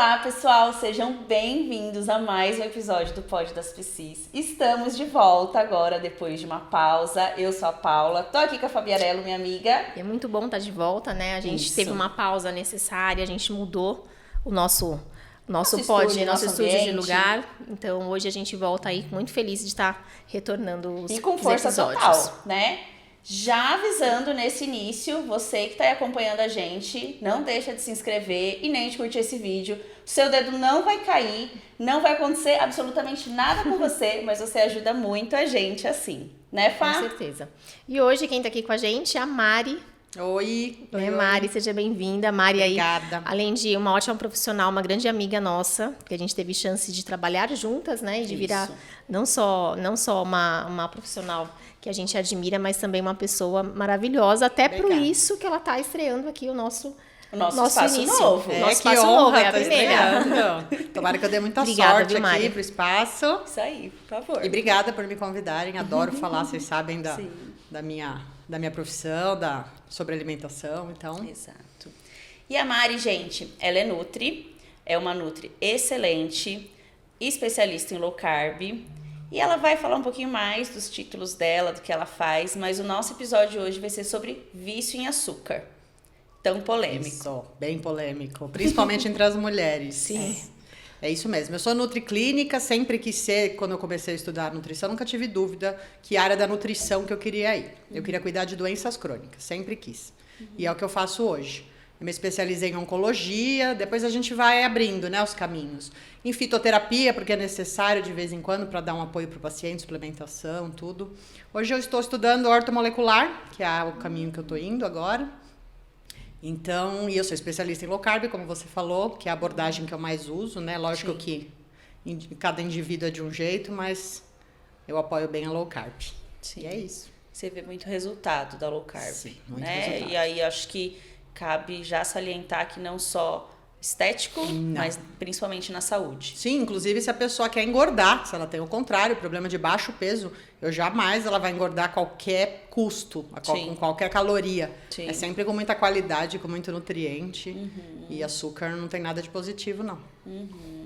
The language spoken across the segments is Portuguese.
Olá, pessoal, sejam bem-vindos a mais um episódio do Pod das Psis. Estamos de volta agora, depois de uma pausa. Eu sou a Paula, tô aqui com a Fabiarello, minha amiga. É muito bom estar de volta, né? A gente teve uma pausa necessária, a gente mudou o nosso estúdio de lugar. Então, hoje a gente volta aí muito feliz de estar retornando os episódios. E com força total, né? Já avisando nesse início, você que está aí acompanhando a gente, não deixa de se inscrever e nem de curtir esse vídeo. O seu dedo não vai cair, não vai acontecer absolutamente nada com você, mas você ajuda muito a gente assim, né, Fá? Com certeza. E hoje quem está aqui com a gente é a Mari. Oi. Mari, seja bem-vinda. Mari aí, obrigada. Além de uma ótima profissional, uma grande amiga nossa, que a gente teve chance de trabalhar juntas, né? E de virar não só uma profissional que a gente admira, mas também uma pessoa maravilhosa. Até por isso que ela está estreando aqui o nosso espaço início. novo. Nosso espaço novo, é a primeira. Tomara que eu dê muita Obrigada, sorte viu, aqui pro espaço. Isso aí, por favor. E obrigada por me convidarem. Adoro falar, vocês sabem da minha profissão, sobre alimentação, então. Exato. E a Mari, gente, ela é Nutri, é uma Nutri excelente, especialista em low carb. E ela vai falar um pouquinho mais dos títulos dela, do que ela faz, mas o nosso episódio hoje vai ser sobre vício em açúcar. Tão polêmico. Isso, bem polêmico, principalmente entre as mulheres. Sim. É isso mesmo. Eu sou nutriclínica, sempre quis ser, quando eu comecei a estudar nutrição, nunca tive dúvida que área da nutrição que eu queria ir. Eu queria cuidar de doenças crônicas, sempre quis. E é o que eu faço hoje. Eu me especializei em oncologia, depois a gente vai abrindo, né, os caminhos. Em fitoterapia, porque é necessário de vez em quando para dar um apoio para o paciente, suplementação, tudo. Hoje eu estou estudando ortomolecular, que é o caminho que eu estou indo agora. Então, e eu sou especialista em low carb, como você falou, que é a abordagem que eu mais uso, né? Lógico que cada indivíduo é de um jeito, mas eu apoio bem a low carb. Sim. E é isso. Você vê muito resultado da low carb. Sim, muito né? resultado. E aí acho que cabe já salientar que não só estético, mas principalmente na saúde. Sim, inclusive se a pessoa quer engordar, se ela tem o contrário, problema de baixo peso, ela vai engordar a qualquer custo, com qualquer caloria. Sim. É sempre com muita qualidade, com muito nutriente. E açúcar não tem nada de positivo, não.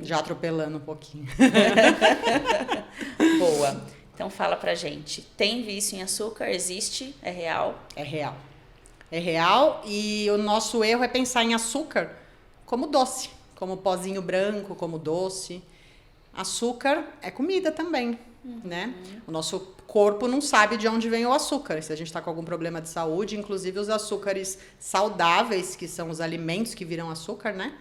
Já atropelando um pouquinho. Boa. Então fala pra gente, tem vício em açúcar? Existe? É real? É real. É real e o nosso erro é pensar em açúcar como doce, como pozinho branco, como doce. Açúcar é comida também, né? O nosso corpo não sabe de onde vem o açúcar. Se a gente está com algum problema de saúde, inclusive os açúcares saudáveis, que são os alimentos que viram açúcar, né?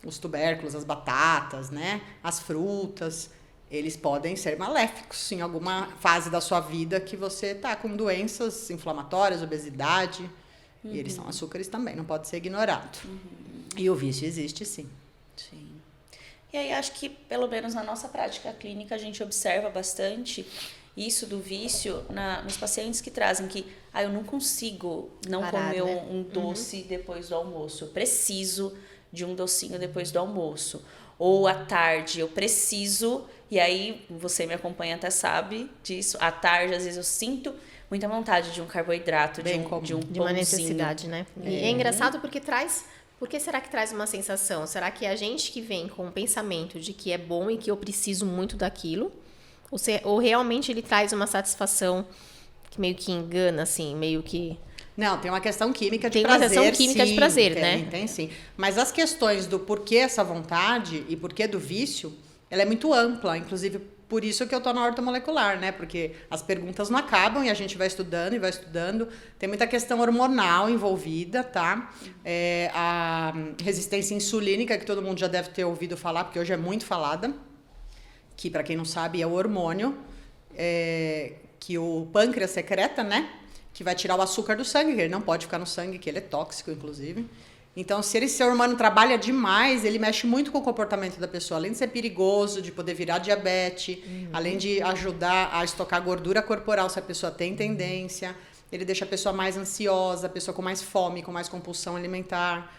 Os tubérculos, as batatas, né? As frutas, eles podem ser maléficos em alguma fase da sua vida que você está com doenças inflamatórias, obesidade. E eles são açúcares também, não pode ser ignorado. E o vício existe, sim. Sim. E aí acho que, pelo menos na nossa prática clínica, a gente observa bastante isso do vício nos pacientes que trazem que eu não consigo não comer um doce depois do almoço. Eu preciso de um docinho depois do almoço. Ou à tarde, eu preciso... E aí, você me acompanha até sabe disso. À tarde, às vezes, eu sinto muita vontade de um carboidrato, de um pãozinho. De uma necessidade, né? E é engraçado porque traz... Por que será que traz uma sensação? Será que é a gente que vem com o pensamento de que é bom e que eu preciso muito daquilo? Ou realmente ele traz uma satisfação que meio que engana, assim, meio que... Não, tem uma questão química de prazer. Tem uma questão química de prazer, né? Tem sim. Mas as questões do porquê essa vontade e porquê do vício, ela é muito ampla, inclusive por isso que eu tô na ortomolecular, né? Porque as perguntas não acabam e a gente vai estudando e vai estudando. Tem muita questão hormonal envolvida, tá? A resistência insulínica, que todo mundo já deve ter ouvido falar, porque hoje é muito falada, que para quem não sabe é o hormônio que o pâncreas secreta, né? Que vai tirar o açúcar do sangue, que ele não pode ficar no sangue, que ele é tóxico, inclusive. Então, se esse hormônio trabalha demais, ele mexe muito com o comportamento da pessoa. Além de ser perigoso, de poder virar diabetes, além de ajudar a estocar gordura corporal, se a pessoa tem tendência, ele deixa a pessoa mais ansiosa, a pessoa com mais fome, com mais compulsão alimentar.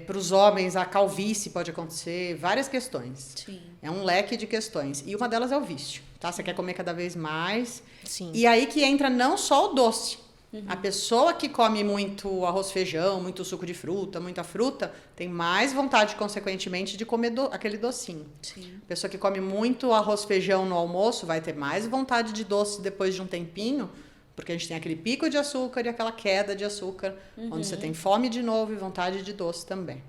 Para os homens, a calvície pode acontecer, várias questões. Sim. É um leque de questões. E uma delas é o vício, tá? Você quer comer cada vez mais. Sim. E aí que entra não só o doce, A pessoa que come muito arroz, feijão, muito suco de fruta, muita fruta, tem mais vontade, consequentemente, de comer aquele docinho. Sim. A pessoa que come muito arroz, feijão no almoço vai ter mais vontade de doce depois de um tempinho, porque a gente tem aquele pico de açúcar e aquela queda de açúcar, onde você tem fome de novo e vontade de doce também.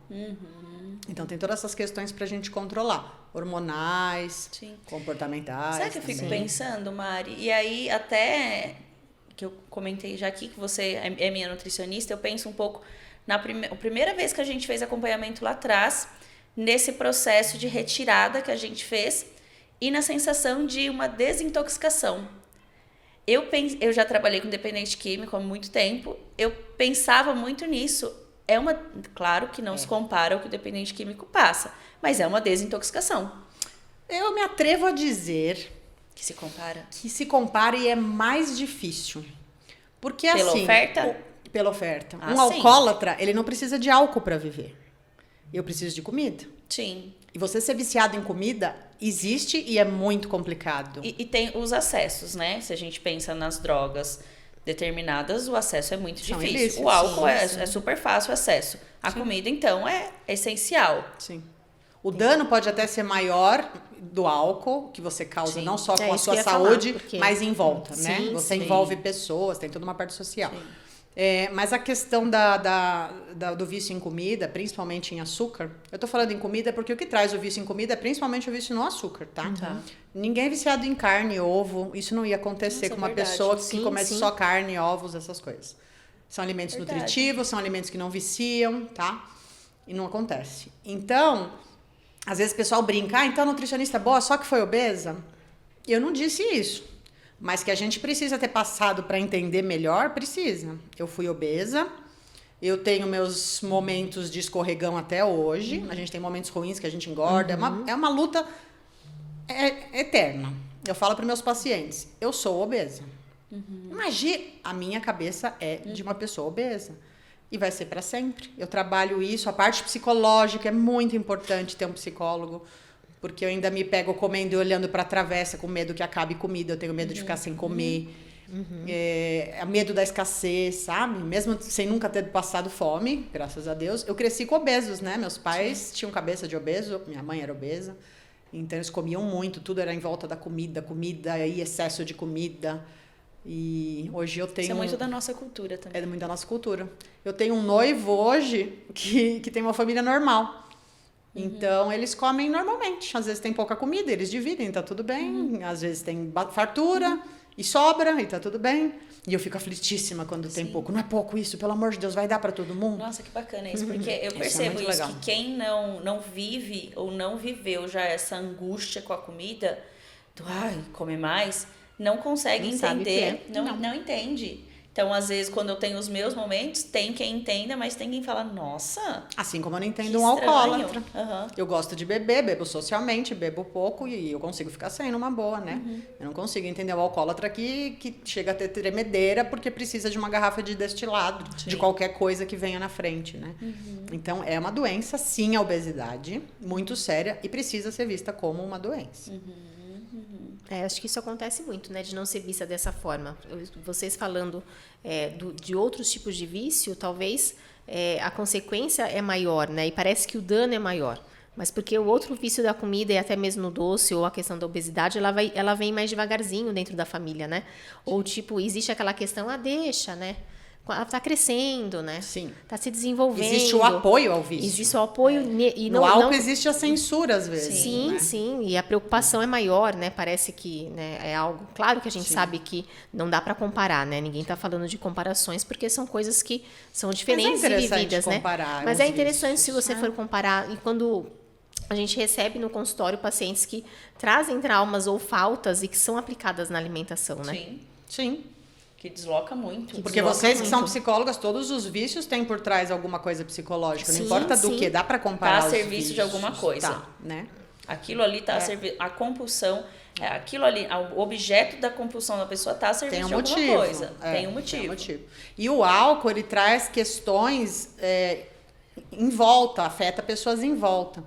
Então, tem todas essas questões para a gente controlar. Hormonais, Sim. comportamentais. Sabe o que eu fico também. pensando, Mari? E aí, até que eu comentei já aqui, que você é minha nutricionista, eu penso um pouco na primeira vez que a gente fez acompanhamento lá atrás, nesse processo de retirada que a gente fez e na sensação de uma desintoxicação. Eu já trabalhei com dependente químico há muito tempo, eu pensava muito nisso. Claro que não se compara ao que o dependente químico passa, mas é uma desintoxicação. Eu me atrevo a dizer Que se compara. que se compara e é mais difícil. Porque Pela assim... oferta? Pela oferta. Ah, Um sim. alcoólatra, ele não precisa de álcool para viver. Eu preciso de comida. Sim. E você ser viciado em comida existe e é muito complicado. E tem os acessos, né? Se a gente pensa nas drogas determinadas, o acesso é muito São difícil. ilícitos, O álcool sim. é super fácil o acesso. A comida, então, é essencial. Sim. O dano pode até ser maior do álcool que você causa, Sim. não só com a isso que eu sua ia falar, saúde, porque- mas em volta, né? Sim, Você sim. envolve pessoas, tem toda uma parte social. Sim. Mas a questão do vício em comida, principalmente em açúcar, eu tô falando em comida porque o que traz o vício em comida é principalmente o vício no açúcar, tá? Tá. Ninguém é viciado em carne, ovo, isso não ia acontecer Nossa, com uma verdade. pessoa que Sim, come sim. só carne, ovos, essas coisas. São alimentos Verdade. nutritivos, são alimentos que não viciam, tá? E não acontece. Então, às vezes o pessoal brinca, então a nutricionista boa só que foi obesa? Eu não disse isso. Mas que a gente precisa ter passado para entender melhor, precisa. Eu fui obesa, eu tenho meus momentos de escorregão até hoje. A gente tem momentos ruins que a gente engorda. É uma luta eterna. Eu falo para meus pacientes, eu sou obesa. Imagina, a minha cabeça é de uma pessoa obesa. E vai ser para sempre. Eu trabalho isso, a parte psicológica é muito importante ter um psicólogo. Porque eu ainda me pego comendo e olhando para a travessa com medo que acabe comida, eu tenho medo de ficar sem comer. Medo da escassez, sabe? Mesmo sem nunca ter passado fome, graças a Deus. Eu cresci com obesos, né? Meus pais tinham cabeça de obeso, minha mãe era obesa. Então eles comiam muito, tudo era em volta da comida e excesso de comida. E hoje eu tenho... Isso é muito da nossa cultura também. É muito da nossa cultura. Eu tenho um noivo hoje que tem uma família normal. Então, eles comem normalmente. Às vezes tem pouca comida, eles dividem, tá tudo bem. Às vezes tem fartura e sobra, e tá tudo bem. E eu fico aflitíssima quando tem pouco. Não é pouco isso, pelo amor de Deus, vai dar para todo mundo? Nossa, que bacana isso, porque eu Isso é percebo muito isso, legal. que quem não vive ou não viveu já essa angústia com a comida, comer mais, não consegue Não sabe o que entender, é. não entende. Então, às vezes, quando eu tenho os meus momentos, tem quem entenda, mas tem quem fala, nossa, Assim como eu não que entendo um estranho. alcoólatra. Aham. Eu gosto de beber, bebo socialmente, bebo pouco e eu consigo ficar sem numa boa, né? Eu não consigo entender o alcoólatra que chega a ter tremedeira porque precisa de uma garrafa de destilado, de qualquer coisa que venha na frente, né? Então, é uma doença, sim, a obesidade, muito séria e precisa ser vista como uma doença. Acho que isso acontece muito, né? De não ser vista dessa forma. Vocês falando de outros tipos de vício, talvez a consequência é maior, né? E parece que o dano é maior. Mas porque o outro vício da comida e até mesmo no doce ou a questão da obesidade, ela vem mais devagarzinho dentro da família, né? Ou tipo, existe aquela questão, deixa, né? Ela tá crescendo, né? Sim. Tá se desenvolvendo. Existe o apoio ao vício. Existe o apoio e No não álcool existe a censura, às vezes. Sim, né? sim, e a preocupação é maior, né? Parece que, né, é algo... Claro que a gente sabe que não dá para comparar, né? Ninguém está falando de comparações, porque são coisas que são diferentes e interessante vividas, né? comparar Mas os é interessante vícios, se você né? for comparar, e quando a gente recebe no consultório pacientes que trazem traumas ou faltas e que são aplicadas na alimentação, né? Sim, Sim. que desloca muito. Porque vocês que são psicólogas, todos os vícios têm por trás alguma coisa psicológica. Não Sim, importa do sim. que, dá para comparar Tá a os serviço de vícios. alguma coisa. Tá, né? Aquilo ali está a serviço, a compulsão, aquilo ali, o objeto da compulsão da pessoa está a serviço Tem um de alguma motivo. coisa. Tem um motivo. E o álcool, ele traz questões em volta, afeta pessoas em volta.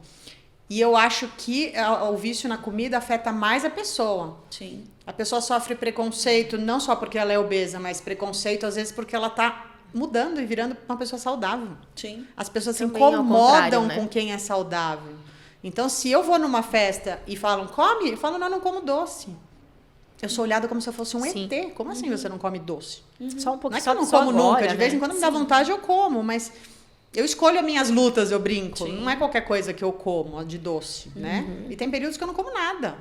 E eu acho que o vício na comida afeta mais a pessoa. Sim. A pessoa sofre preconceito não só porque ela é obesa, mas preconceito às vezes porque ela tá mudando e virando uma pessoa saudável. Sim. As pessoas se Também ao incomodam contrário, né? com quem é saudável. Então, se eu vou numa festa e falam, come? Eu falo, não como doce. Eu sou olhada como se eu fosse um Sim. ET. Como assim você não come doce? Só um Não pouquinho. é que eu não só como agora, nunca. De vez em quando me dá vontade, eu como. Mas eu escolho as minhas lutas, eu brinco. Sim. Não é qualquer coisa que eu como de doce, né? E tem períodos que eu não como nada.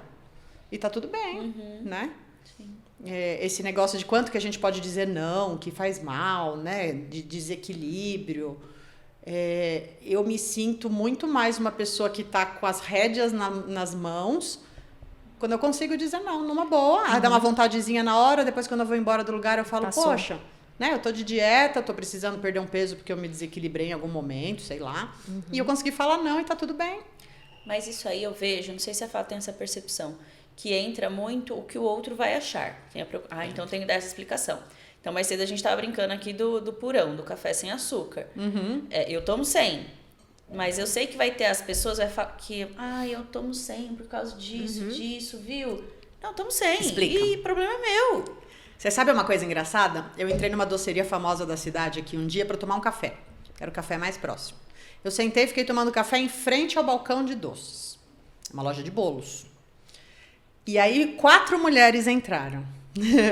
E tá tudo bem, né? Esse negócio de quanto que a gente pode dizer não, que faz mal, né? De desequilíbrio. Eu me sinto muito mais uma pessoa que tá com as rédeas nas mãos quando eu consigo dizer não, numa boa. Dá uma vontadezinha na hora, depois quando eu vou embora do lugar eu falo, Passou. poxa, né? Eu tô de dieta, tô precisando perder um peso porque eu me desequilibrei em algum momento, sei lá. E eu consegui falar não e tá tudo bem. Mas isso aí eu vejo, não sei se a Fá tem essa percepção, que entra muito o que o outro vai achar. Então tem que dar essa explicação. Então, mais cedo a gente estava brincando aqui do purão, do café sem açúcar. Eu tomo 100, mas eu sei que vai ter as pessoas que eu tomo 100 por causa disso, viu? Não, tomo 100. Explica. E problema é meu. Você sabe uma coisa engraçada? Eu entrei numa doceria famosa da cidade aqui um dia para tomar um café. Era o café mais próximo. Eu sentei e fiquei tomando café em frente ao balcão de doces. Uma loja de bolos. E aí 4 mulheres entraram.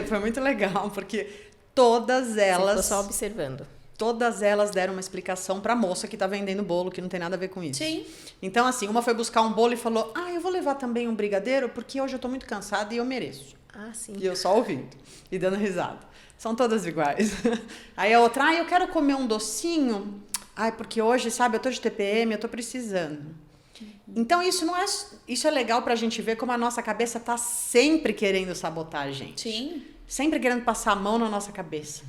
Foi muito legal, porque todas elas... Você ficou só observando. Todas elas deram uma explicação pra moça que tá vendendo bolo, que não tem nada a ver com isso. Sim. Então, assim, uma foi buscar um bolo e falou, eu vou levar também um brigadeiro, porque hoje eu tô muito cansada e eu mereço. Ah, sim. E eu só ouvindo e dando risada. São todas iguais. Aí a outra, eu quero comer um docinho. Porque hoje, sabe, eu tô de TPM, eu tô precisando. Então, isso é legal pra gente ver como a nossa cabeça tá sempre querendo sabotar a gente. Sim. Sempre querendo passar a mão na nossa cabeça.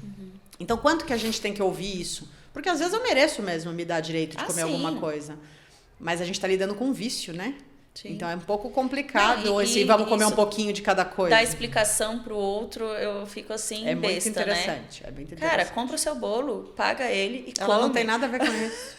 Então, quanto que a gente tem que ouvir isso? Porque às vezes eu mereço mesmo me dar direito de comer alguma coisa. Mas a gente tá lidando com um vício, né? Sim. Então é um pouco complicado vamos comer um isso, pouquinho de cada coisa. Dar explicação pro outro, eu fico assim, É besta, muito interessante. né? É muito interessante. Cara, compra o seu bolo, paga ele e come. Ela não tem nada a ver com isso.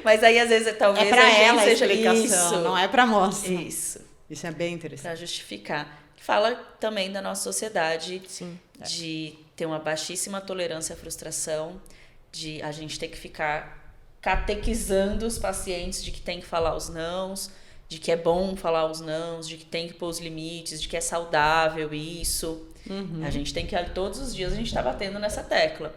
Mas aí, às vezes, talvez É pra ela a seja explicação, isso. não é pra moça. Isso. Isso é bem interessante. Pra justificar. Fala também da nossa sociedade Sim. de ter uma baixíssima tolerância à frustração, de a gente ter que ficar catequizando os pacientes de que tem que falar os nãos, de que é bom falar os nãos, de que tem que pôr os limites, de que é saudável isso. A gente tem que, todos os dias, a gente tá batendo nessa tecla.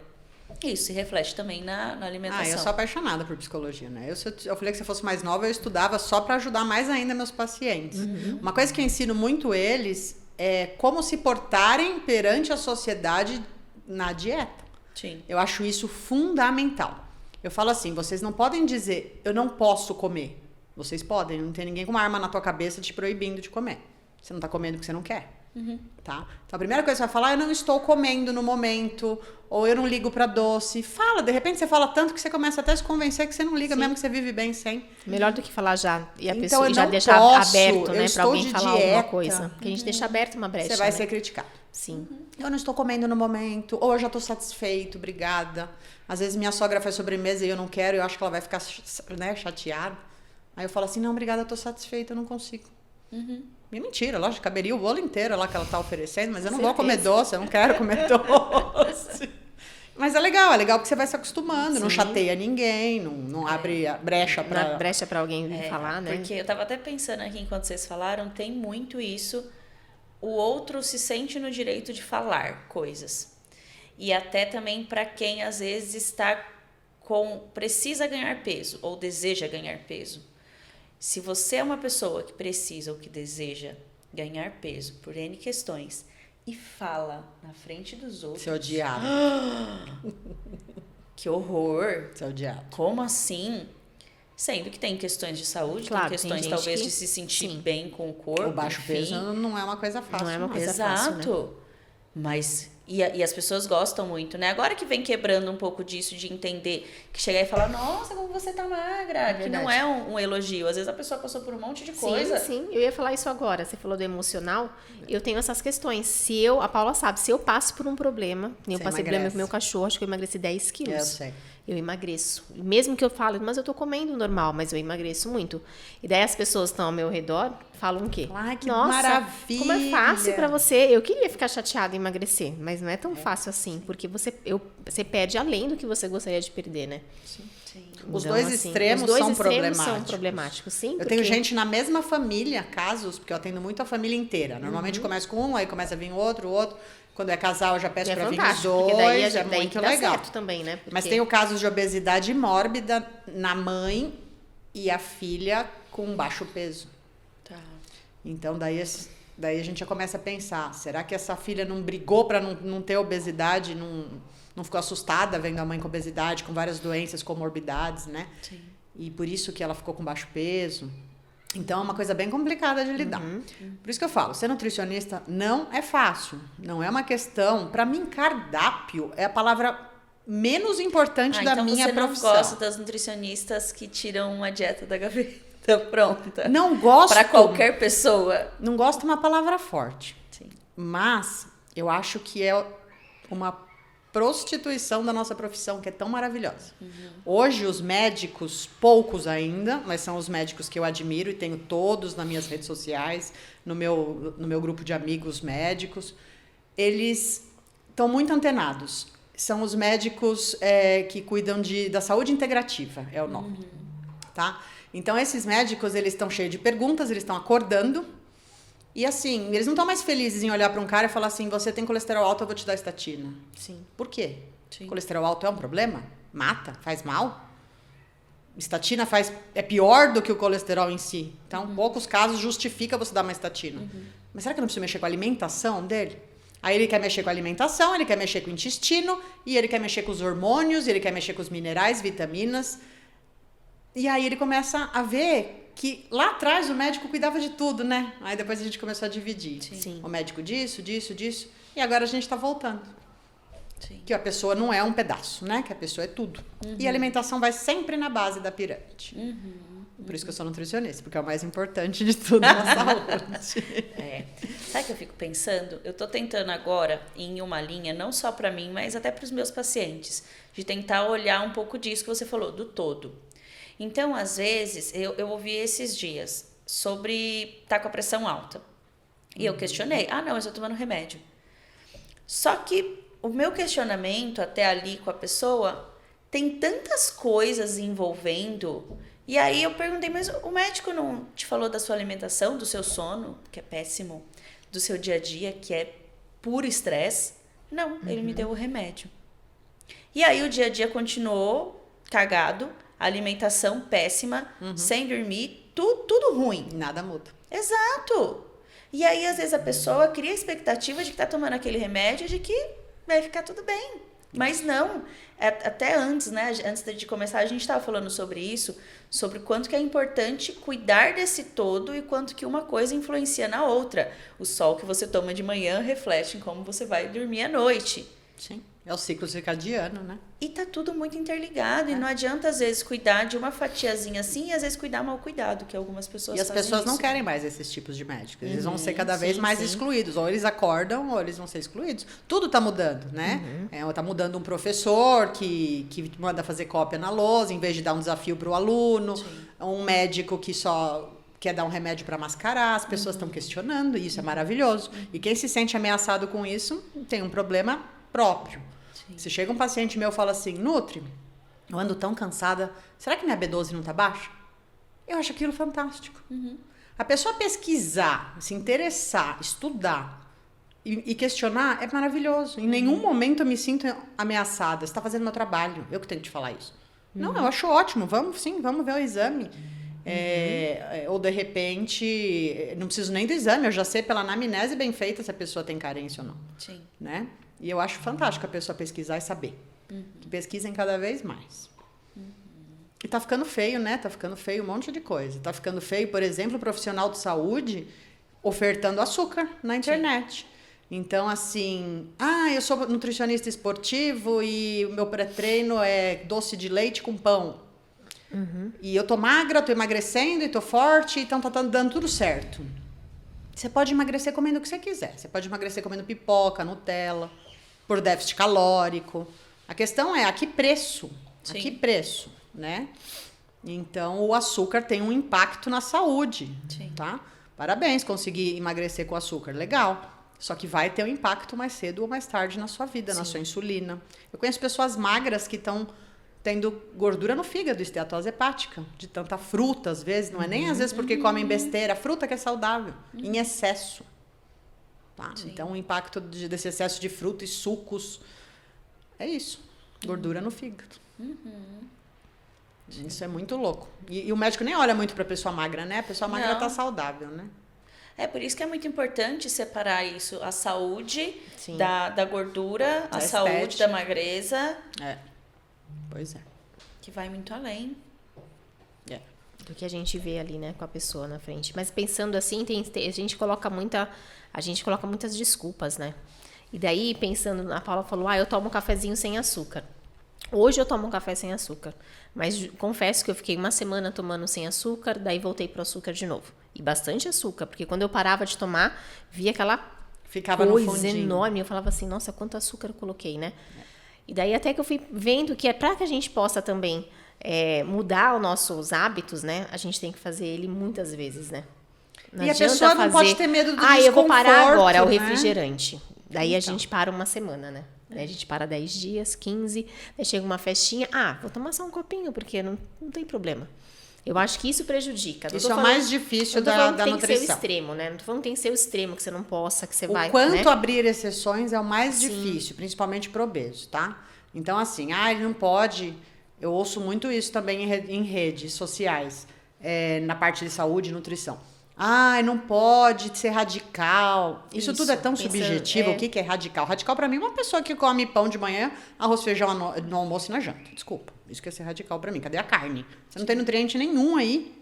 Isso se reflete também na alimentação. Eu sou apaixonada por psicologia, né? Eu falei que se eu fosse mais nova, eu estudava só para ajudar mais ainda meus pacientes. Uma coisa que eu ensino muito eles é como se portarem perante a sociedade na dieta. Sim. Eu acho isso fundamental. Eu falo assim, vocês não podem dizer, eu não posso comer. Vocês podem, não tem ninguém com uma arma na tua cabeça te proibindo de comer. Você não tá comendo porque você não quer. Tá? Então a primeira coisa que você vai falar, eu não estou comendo no momento, ou eu não ligo pra doce. Fala, de repente você fala tanto que você começa até a se convencer que você não liga, mesmo que você vive bem sem. Melhor do que falar já e a Então, pessoa eu já não deixar posso, aberto, eu né, pra estou alguém de falar dieta. alguma coisa. Porque a gente deixa aberto uma brecha, Você vai né? ser criticado. Sim. Eu não estou comendo no momento, ou eu já estou satisfeito, obrigada. Às vezes minha sogra faz sobremesa e eu não quero, eu acho que ela vai ficar, né, chateada. Aí eu falo assim, não, obrigada, eu estou satisfeita, eu não consigo. E mentira, lógico, caberia o bolo inteiro lá que ela tá oferecendo, mas eu não vou comer doce, eu não quero comer doce. Mas é legal porque você vai se acostumando, não chateia ninguém, não abre a brecha Não há pra... brecha pra alguém vir falar, né? Porque eu tava até pensando aqui enquanto vocês falaram, tem muito isso. O outro se sente no direito de falar coisas. E até também para quem às vezes precisa ganhar peso ou deseja ganhar peso. Se você é uma pessoa que precisa ou que deseja ganhar peso por N questões e fala na frente dos outros... Ser odiado. Que horror! Ser odiado. Como assim? Sendo que tem questões de saúde, Claro, tem questões tem gente talvez que- de se sentir sim. bem com o corpo. O baixo enfim. peso não é uma coisa fácil. Não é uma não. coisa fácil, Exato. Mas... E as pessoas gostam muito, né? Agora que vem quebrando um pouco disso, de entender, que chegar e falar, nossa, como você tá magra, que não é um elogio. Às vezes a pessoa passou por um monte de coisa. Sim, eu ia falar isso agora. Você falou do emocional. Eu tenho essas questões. A Paula sabe, se eu passo por um problema, eu Você passei problema emagrece. com o meu cachorro, acho que eu emagreci 10 quilos. Eu sei. eu emagreço. Mesmo que eu fale, mas eu tô comendo normal, mas eu emagreço muito. E daí as pessoas que estão ao meu redor falam o quê? Ai, que Nossa, maravilha! como é fácil pra você. Eu queria ficar chateada em emagrecer, mas não é tão fácil assim, porque você perde além do que você gostaria de perder, né? Sim. Os Então, dois assim, extremos os dois são extremos problemáticos. são problemáticos, sim. Eu tenho gente na mesma família, casos, porque eu atendo muito a família inteira. Normalmente começa com um, aí começa a vir o outro. Quando é casal, eu já peço pra vir os dois. Porque daí é muito que dá legal. certo também, né? Porque... Mas tem o caso de obesidade mórbida na mãe e a filha com baixo peso. Tá. Então, daí a gente já começa a pensar, será que essa filha não brigou para não ter obesidade, não ficou assustada vendo a mãe com obesidade, com várias doenças, comorbidades, né? Sim. E por isso que ela ficou com baixo peso. Então, é uma coisa bem complicada de lidar. Por isso que eu falo, ser nutricionista não é fácil. Não é uma questão... Para mim, cardápio é a palavra menos importante da então minha você profissão. Não gosta das nutricionistas que tiram uma dieta da gaveta pronta? Não gosto... Para qualquer pessoa? Não gosto uma palavra forte. Sim. Mas eu acho que é uma prostituição da nossa profissão, que é tão maravilhosa. Hoje, os médicos, poucos ainda, mas são os médicos que eu admiro e tenho todos nas minhas redes sociais, no meu grupo de amigos médicos, eles estão muito antenados. São os médicos que cuidam da saúde integrativa, é o nome. Tá? Então, esses médicos, eles estão cheios de perguntas, eles estão acordando. E assim, eles não estão mais felizes em olhar para um cara e falar assim, você tem colesterol alto, eu vou te dar estatina. Sim. Por quê? Sim. Colesterol alto é um problema? Mata? Faz mal? Estatina é pior do que o colesterol em si. Então, poucos casos justifica você dar uma estatina. Mas será que eu não preciso mexer com a alimentação dele? Aí ele quer mexer com a alimentação, ele quer mexer com o intestino, e ele quer mexer com os hormônios, ele quer mexer com os minerais, vitaminas. E aí ele começa a ver que lá atrás o médico cuidava de tudo, né? Aí depois a gente começou a dividir. Sim. O médico disso. E agora a gente tá voltando. Sim. Que a pessoa não é um pedaço, né? Que a pessoa é tudo. E a alimentação vai sempre na base da pirâmide. Por isso que eu sou nutricionista, porque é o mais importante de tudo na saúde. Sabe o que eu fico pensando? Eu tô tentando agora, em uma linha, não só para mim, mas até para os meus pacientes, de tentar olhar um pouco disso que você falou, do todo. Então, às vezes, eu ouvi esses dias sobre estar com a pressão alta. E eu questionei. Não, eu estou tomando remédio. Só que o meu questionamento até ali com a pessoa tem tantas coisas envolvendo. E aí eu perguntei, mas o médico não te falou da sua alimentação, do seu sono, que é péssimo, do seu dia a dia, que é puro estresse? Não, ele me deu o remédio. E aí o dia a dia continuou cagado, alimentação péssima, sem dormir, tudo ruim. Nada muda. Exato. E aí, às vezes, a pessoa cria a expectativa de que tá tomando aquele remédio de que vai ficar tudo bem. Mas não. Até antes, né? Antes de começar, a gente estava falando sobre isso, sobre o quanto que é importante cuidar desse todo e quanto que uma coisa influencia na outra. O sol que você toma de manhã reflete em como você vai dormir à noite. Sim. É o ciclo circadiano, né? E tá tudo muito interligado. E não adianta, às vezes, cuidar de uma fatiazinha assim e, às vezes, cuidar mal cuidado, que algumas pessoas E as fazem pessoas isso. não querem mais esses tipos de médicos. Eles vão ser cada vez mais excluídos. Ou eles acordam, ou eles vão ser excluídos. Tudo tá mudando, né? Tá mudando um professor que manda fazer cópia na lousa, em vez de dar um desafio para o aluno. Sim. Um médico que só quer dar um remédio para mascarar. As pessoas estão questionando, e isso é maravilhoso. E quem se sente ameaçado com isso tem um problema próprio. Se chega um paciente meu e fala assim, Nutri, eu ando tão cansada, será que minha B12 não tá baixa? Eu acho aquilo fantástico. A pessoa pesquisar, se interessar, estudar e questionar é maravilhoso. Em nenhum momento eu me sinto ameaçada. Você está fazendo meu trabalho, eu que tenho que te falar isso. Não, eu acho ótimo, vamos ver o exame. Ou de repente, não preciso nem do exame, eu já sei pela anamnese bem feita se a pessoa tem carência ou não. Sim. Né? E eu acho fantástico a pessoa pesquisar e saber. Que pesquisem cada vez mais. E tá ficando feio, né? Tá ficando feio um monte de coisa. Tá ficando feio, por exemplo, o profissional de saúde ofertando açúcar na internet. Sim. Então, assim, eu sou nutricionista esportivo e o meu pré-treino é doce de leite com pão. E eu tô magra, tô emagrecendo e tô forte, então tá dando tudo certo. Você pode emagrecer comendo o que você quiser. Você pode emagrecer comendo pipoca, Nutella, por déficit calórico. A questão é a que preço? Sim. A que preço, né? Então, o açúcar tem um impacto na saúde, Sim. tá? Parabéns, conseguir emagrecer com açúcar, legal. Só que vai ter um impacto mais cedo ou mais tarde na sua vida, na sua insulina. Eu conheço pessoas magras que estão tendo gordura no fígado, esteatose hepática, de tanta fruta, às vezes. Não é nem às vezes porque comem besteira. Fruta que é saudável, em excesso. Tá? Então, o impacto desse excesso de fruta e sucos é isso. Gordura no fígado. Isso é muito louco. E o médico nem olha muito para a pessoa magra, né? A pessoa magra está saudável, né? É por isso que é muito importante separar isso, a saúde Sim. da gordura, a saúde estética. da magreza, Pois é. que vai muito além. Do que a gente vê ali, né, com a pessoa na frente. Mas pensando assim, a gente coloca muitas desculpas, né? E daí, pensando, a Paula falou, eu tomo um cafezinho sem açúcar. Hoje eu tomo um café sem açúcar. Mas confesso que eu fiquei uma semana tomando sem açúcar, daí voltei pro açúcar de novo. E bastante açúcar, porque quando eu parava de tomar, via aquela Ficava no coisa fundinho. enorme. Eu falava assim, nossa, quanto açúcar eu coloquei, né? E daí até que eu fui vendo que é para que a gente possa também mudar os nossos hábitos, né? A gente tem que fazer ele muitas vezes, né? Não E a adianta pessoa não pode ter medo do desconforto, eu vou parar agora, o né? refrigerante. Daí a Então. gente para uma semana, né? Daí a gente para 10 dias, 15, daí chega uma festinha, vou tomar só um copinho, porque não tem problema. Eu acho que isso prejudica. Não Isso tô é o falando- mais difícil não tô da falando que tem nutrição. que ser o extremo, né? Não tô falando que tem que ser o extremo, que você não possa, que você O vai, quanto né? abrir exceções é o mais difícil, principalmente pro obeso, tá? Então, assim, ele não pode... Eu ouço muito isso também em redes sociais, na parte de saúde e nutrição. Não pode ser radical. Isso tudo é tão pensando, subjetivo. O que é radical? Radical, pra mim, é uma pessoa que come pão de manhã, arroz, feijão no almoço e na janta. Desculpa. Isso que é ser radical pra mim. Cadê a carne? Você não tem nutriente nenhum aí,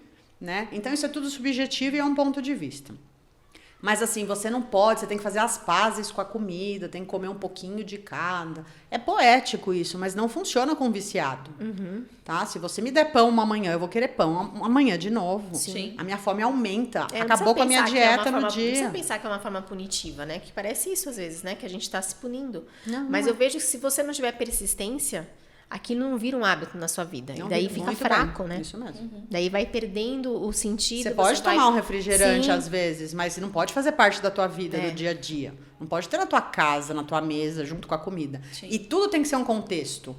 né? Então, isso é tudo subjetivo e é um ponto de vista. Mas assim, você não pode, você tem que fazer as pazes com a comida, tem que comer um pouquinho de cada. É poético isso, mas não funciona com viciado. Tá? Se você me der pão uma manhã, eu vou querer pão amanhã de novo. Sim. A minha fome aumenta. Não Acabou precisa com a minha pensar que é uma dieta no forma- Não dia. precisa pensar que é uma forma punitiva, né? Que parece isso às vezes, né? Que a gente tá se punindo. Não, Mas não eu vejo que se você não tiver persistência, aquilo não vira um hábito na sua vida. Não e daí vi- fica muito fraco, bem. né? Isso mesmo. Daí vai perdendo o sentido. Você pode vai- tomar um refrigerante Sim. às vezes, mas não pode fazer parte da tua vida, É. do dia a dia. Não pode ter na tua casa, na tua mesa, junto com a comida. Sim. E tudo tem que ser um contexto.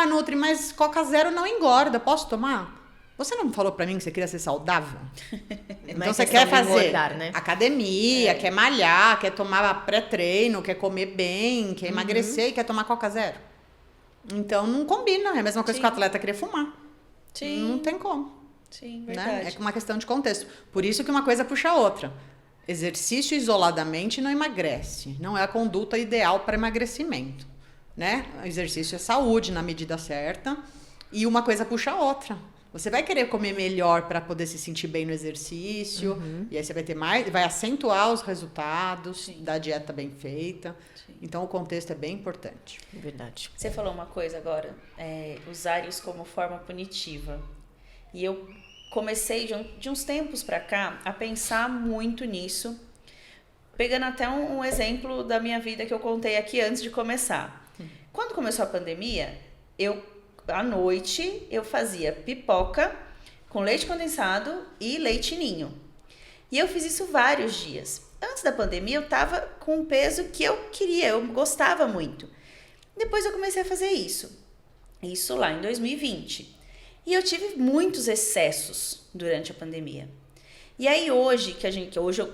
Nutri, mas Coca Zero não engorda, posso tomar? Você não falou pra mim que você queria ser saudável? Então Mas você questão quer de fazer engordar, né? academia, quer malhar, quer tomar pré-treino, quer comer bem, quer emagrecer e quer tomar Coca Zero. Então não combina. É a mesma coisa Sim. que o atleta querer fumar. Sim. Não tem como. Sim, Né? verdade. É uma questão de contexto. Por isso que uma coisa puxa a outra. Exercício isoladamente não emagrece. Não é a conduta ideal para emagrecimento. Né? O exercício é saúde na medida certa. E uma coisa puxa a outra. Você vai querer comer melhor para poder se sentir bem no exercício. E aí você vai ter mais, vai acentuar os resultados da dieta bem feita. Sim. Então o contexto é bem importante. Verdade. Você falou uma coisa agora, usar isso como forma punitiva. E eu comecei de uns tempos pra cá a pensar muito nisso, pegando até um exemplo da minha vida que eu contei aqui antes de começar. Quando começou a pandemia, à noite eu fazia pipoca com leite condensado e leite ninho. E eu fiz isso vários dias. Antes da pandemia eu tava com um peso que eu queria, eu gostava muito. Depois eu comecei a fazer isso lá em 2020. E eu tive muitos excessos durante a pandemia. E aí hoje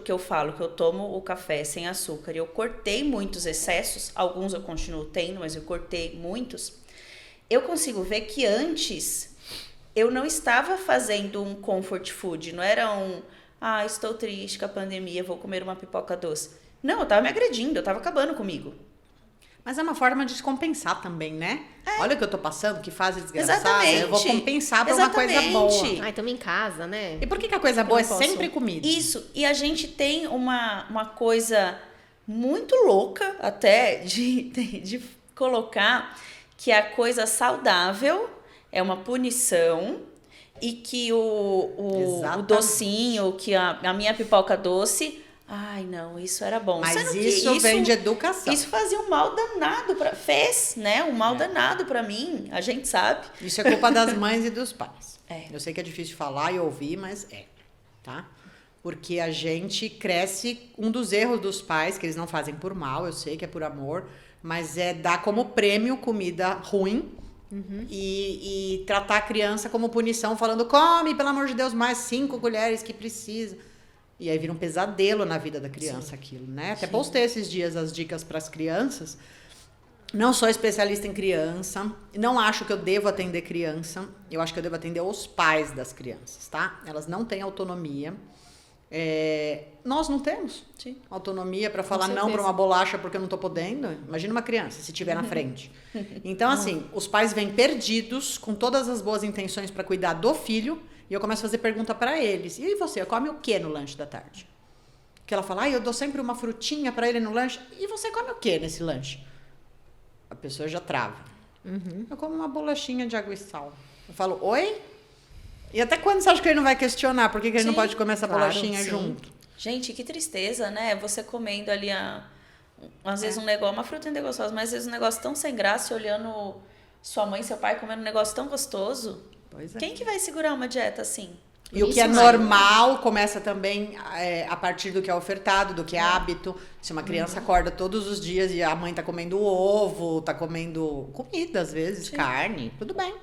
que eu falo que eu tomo o café sem açúcar e eu cortei muitos excessos, alguns eu continuo tendo, mas eu cortei muitos, eu consigo ver que antes eu não estava fazendo um comfort food, não era estou triste com a pandemia, vou comer uma pipoca doce. Não, eu estava me agredindo, eu estava acabando comigo. Mas é uma forma de se compensar também, né? Olha o que eu tô passando, que fase desgraçada. Exatamente. Eu vou compensar pra uma coisa boa. Exatamente. Estamos em casa, né? E por que a coisa boa é não posso? sempre comida? Isso, e a gente tem uma coisa muito louca até de colocar que a coisa saudável é uma punição e que o Exatamente. docinho, que a minha pipoca doce, Ai, não, isso era bom. Mas Sendo que isso vem de educação. Isso fazia um mal danado fez, né? Um mal danado pra mim, a gente sabe. Isso é culpa das mães e dos pais. É. Eu sei que é difícil falar e ouvir, mas tá? Porque a gente cresce, um dos erros dos pais, que eles não fazem por mal, eu sei que é por amor, mas é dar como prêmio comida ruim e tratar a criança como punição, falando, come, pelo amor de Deus, mais 5 colheres que precisa. E aí vira um pesadelo na vida da criança aquilo, né? Até postei esses dias as dicas para as crianças. Não sou especialista em criança, não acho que eu devo atender criança, eu acho que eu devo atender os pais das crianças, tá? Elas não têm autonomia. Nós não temos autonomia para falar não para uma bolacha porque eu não tô podendo. Imagina uma criança se tiver na frente. Então, assim, os pais vêm perdidos com todas as boas intenções para cuidar do filho e eu começo a fazer pergunta para eles. E você, come o que no lanche da tarde? Que ela fala, eu dou sempre uma frutinha para ele no lanche. E você come o que nesse lanche? A pessoa já trava. Eu como uma bolachinha de água e sal. Eu falo, oi? E até quando você acha que ele não vai questionar por que ele não pode comer essa bolachinha junto? Gente, que tristeza, né? Você comendo ali, às vezes um negócio, uma fruta ainda gostosa, mas às vezes um negócio tão sem graça, olhando sua mãe e seu pai comendo um negócio tão gostoso. Pois é. Quem que vai segurar uma dieta assim? E o que é normal começa também a partir do que é ofertado, do que é hábito. Se uma criança acorda todos os dias e a mãe tá comendo ovo, tá comendo comida às vezes, carne, tudo bem.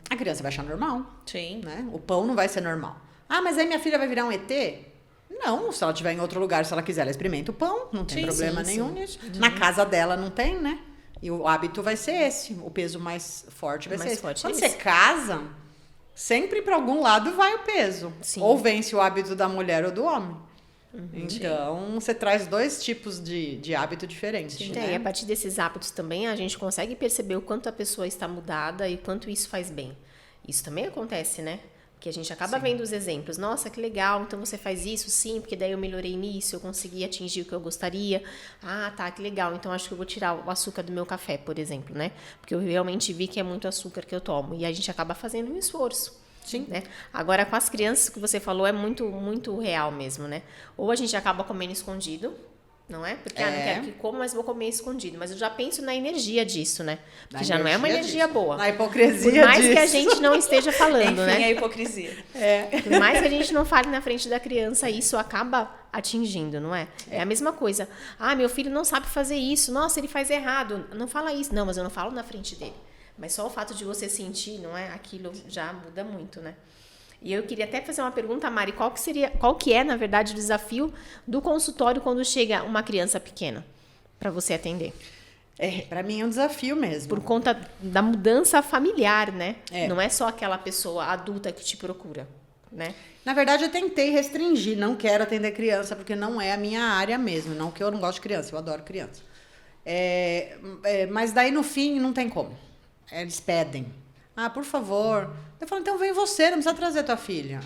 A criança vai achar normal. Sim. Né? O pão não vai ser normal. Ah, mas aí minha filha vai virar um ET? Não, se ela estiver em outro lugar, se ela quiser, ela experimenta o pão. Não tem problema nenhum nisso. Na casa dela não tem, né? E o hábito vai ser esse. O peso mais forte vai ser esse. Quando você casa, sempre para algum lado vai o peso. Sim. Ou vence o hábito da mulher ou do homem. Então, você traz 2 tipos de hábito diferentes. Né? E a partir desses hábitos também, a gente consegue perceber o quanto a pessoa está mudada e o quanto isso faz bem. Isso também acontece, né? Porque a gente acaba vendo os exemplos. Nossa, que legal, então você faz isso? Sim, porque daí eu melhorei nisso, eu consegui atingir o que eu gostaria. Ah, tá, que legal, então acho que eu vou tirar o açúcar do meu café, por exemplo, né? Porque eu realmente vi que é muito açúcar que eu tomo. E a gente acaba fazendo um esforço. Sim. Né? Agora, com as crianças, que você falou, é muito, muito real mesmo, né? Ou a gente acaba comendo escondido, não é? Porque, não quero que coma, mas vou comer escondido. Mas eu já penso na energia disso, né? Porque já não é uma energia boa. Na hipocrisia Por mais disso. que a gente não esteja falando, Enfim, né? a hipocrisia. Por mais que a gente não fale na frente da criança, isso acaba atingindo, não é? É a mesma coisa. Ah, meu filho não sabe fazer isso. Nossa, ele faz errado. Não fala isso. Não, mas eu não falo na frente dele. Mas só o fato de você sentir, não é? Aquilo já muda muito, né? E eu queria até fazer uma pergunta, Mari, qual que é, na verdade, o desafio do consultório quando chega uma criança pequena para você atender? Para mim é um desafio mesmo. Por conta da mudança familiar, né? É. Não é só aquela pessoa adulta que te procura, né? Na verdade, eu tentei restringir, não quero atender criança, porque não é a minha área mesmo. Não que eu não gosto de criança, eu adoro criança. Mas daí, no fim, não tem como. Eles pedem. Ah, por favor. Eu falo, então vem você, não precisa trazer tua filha.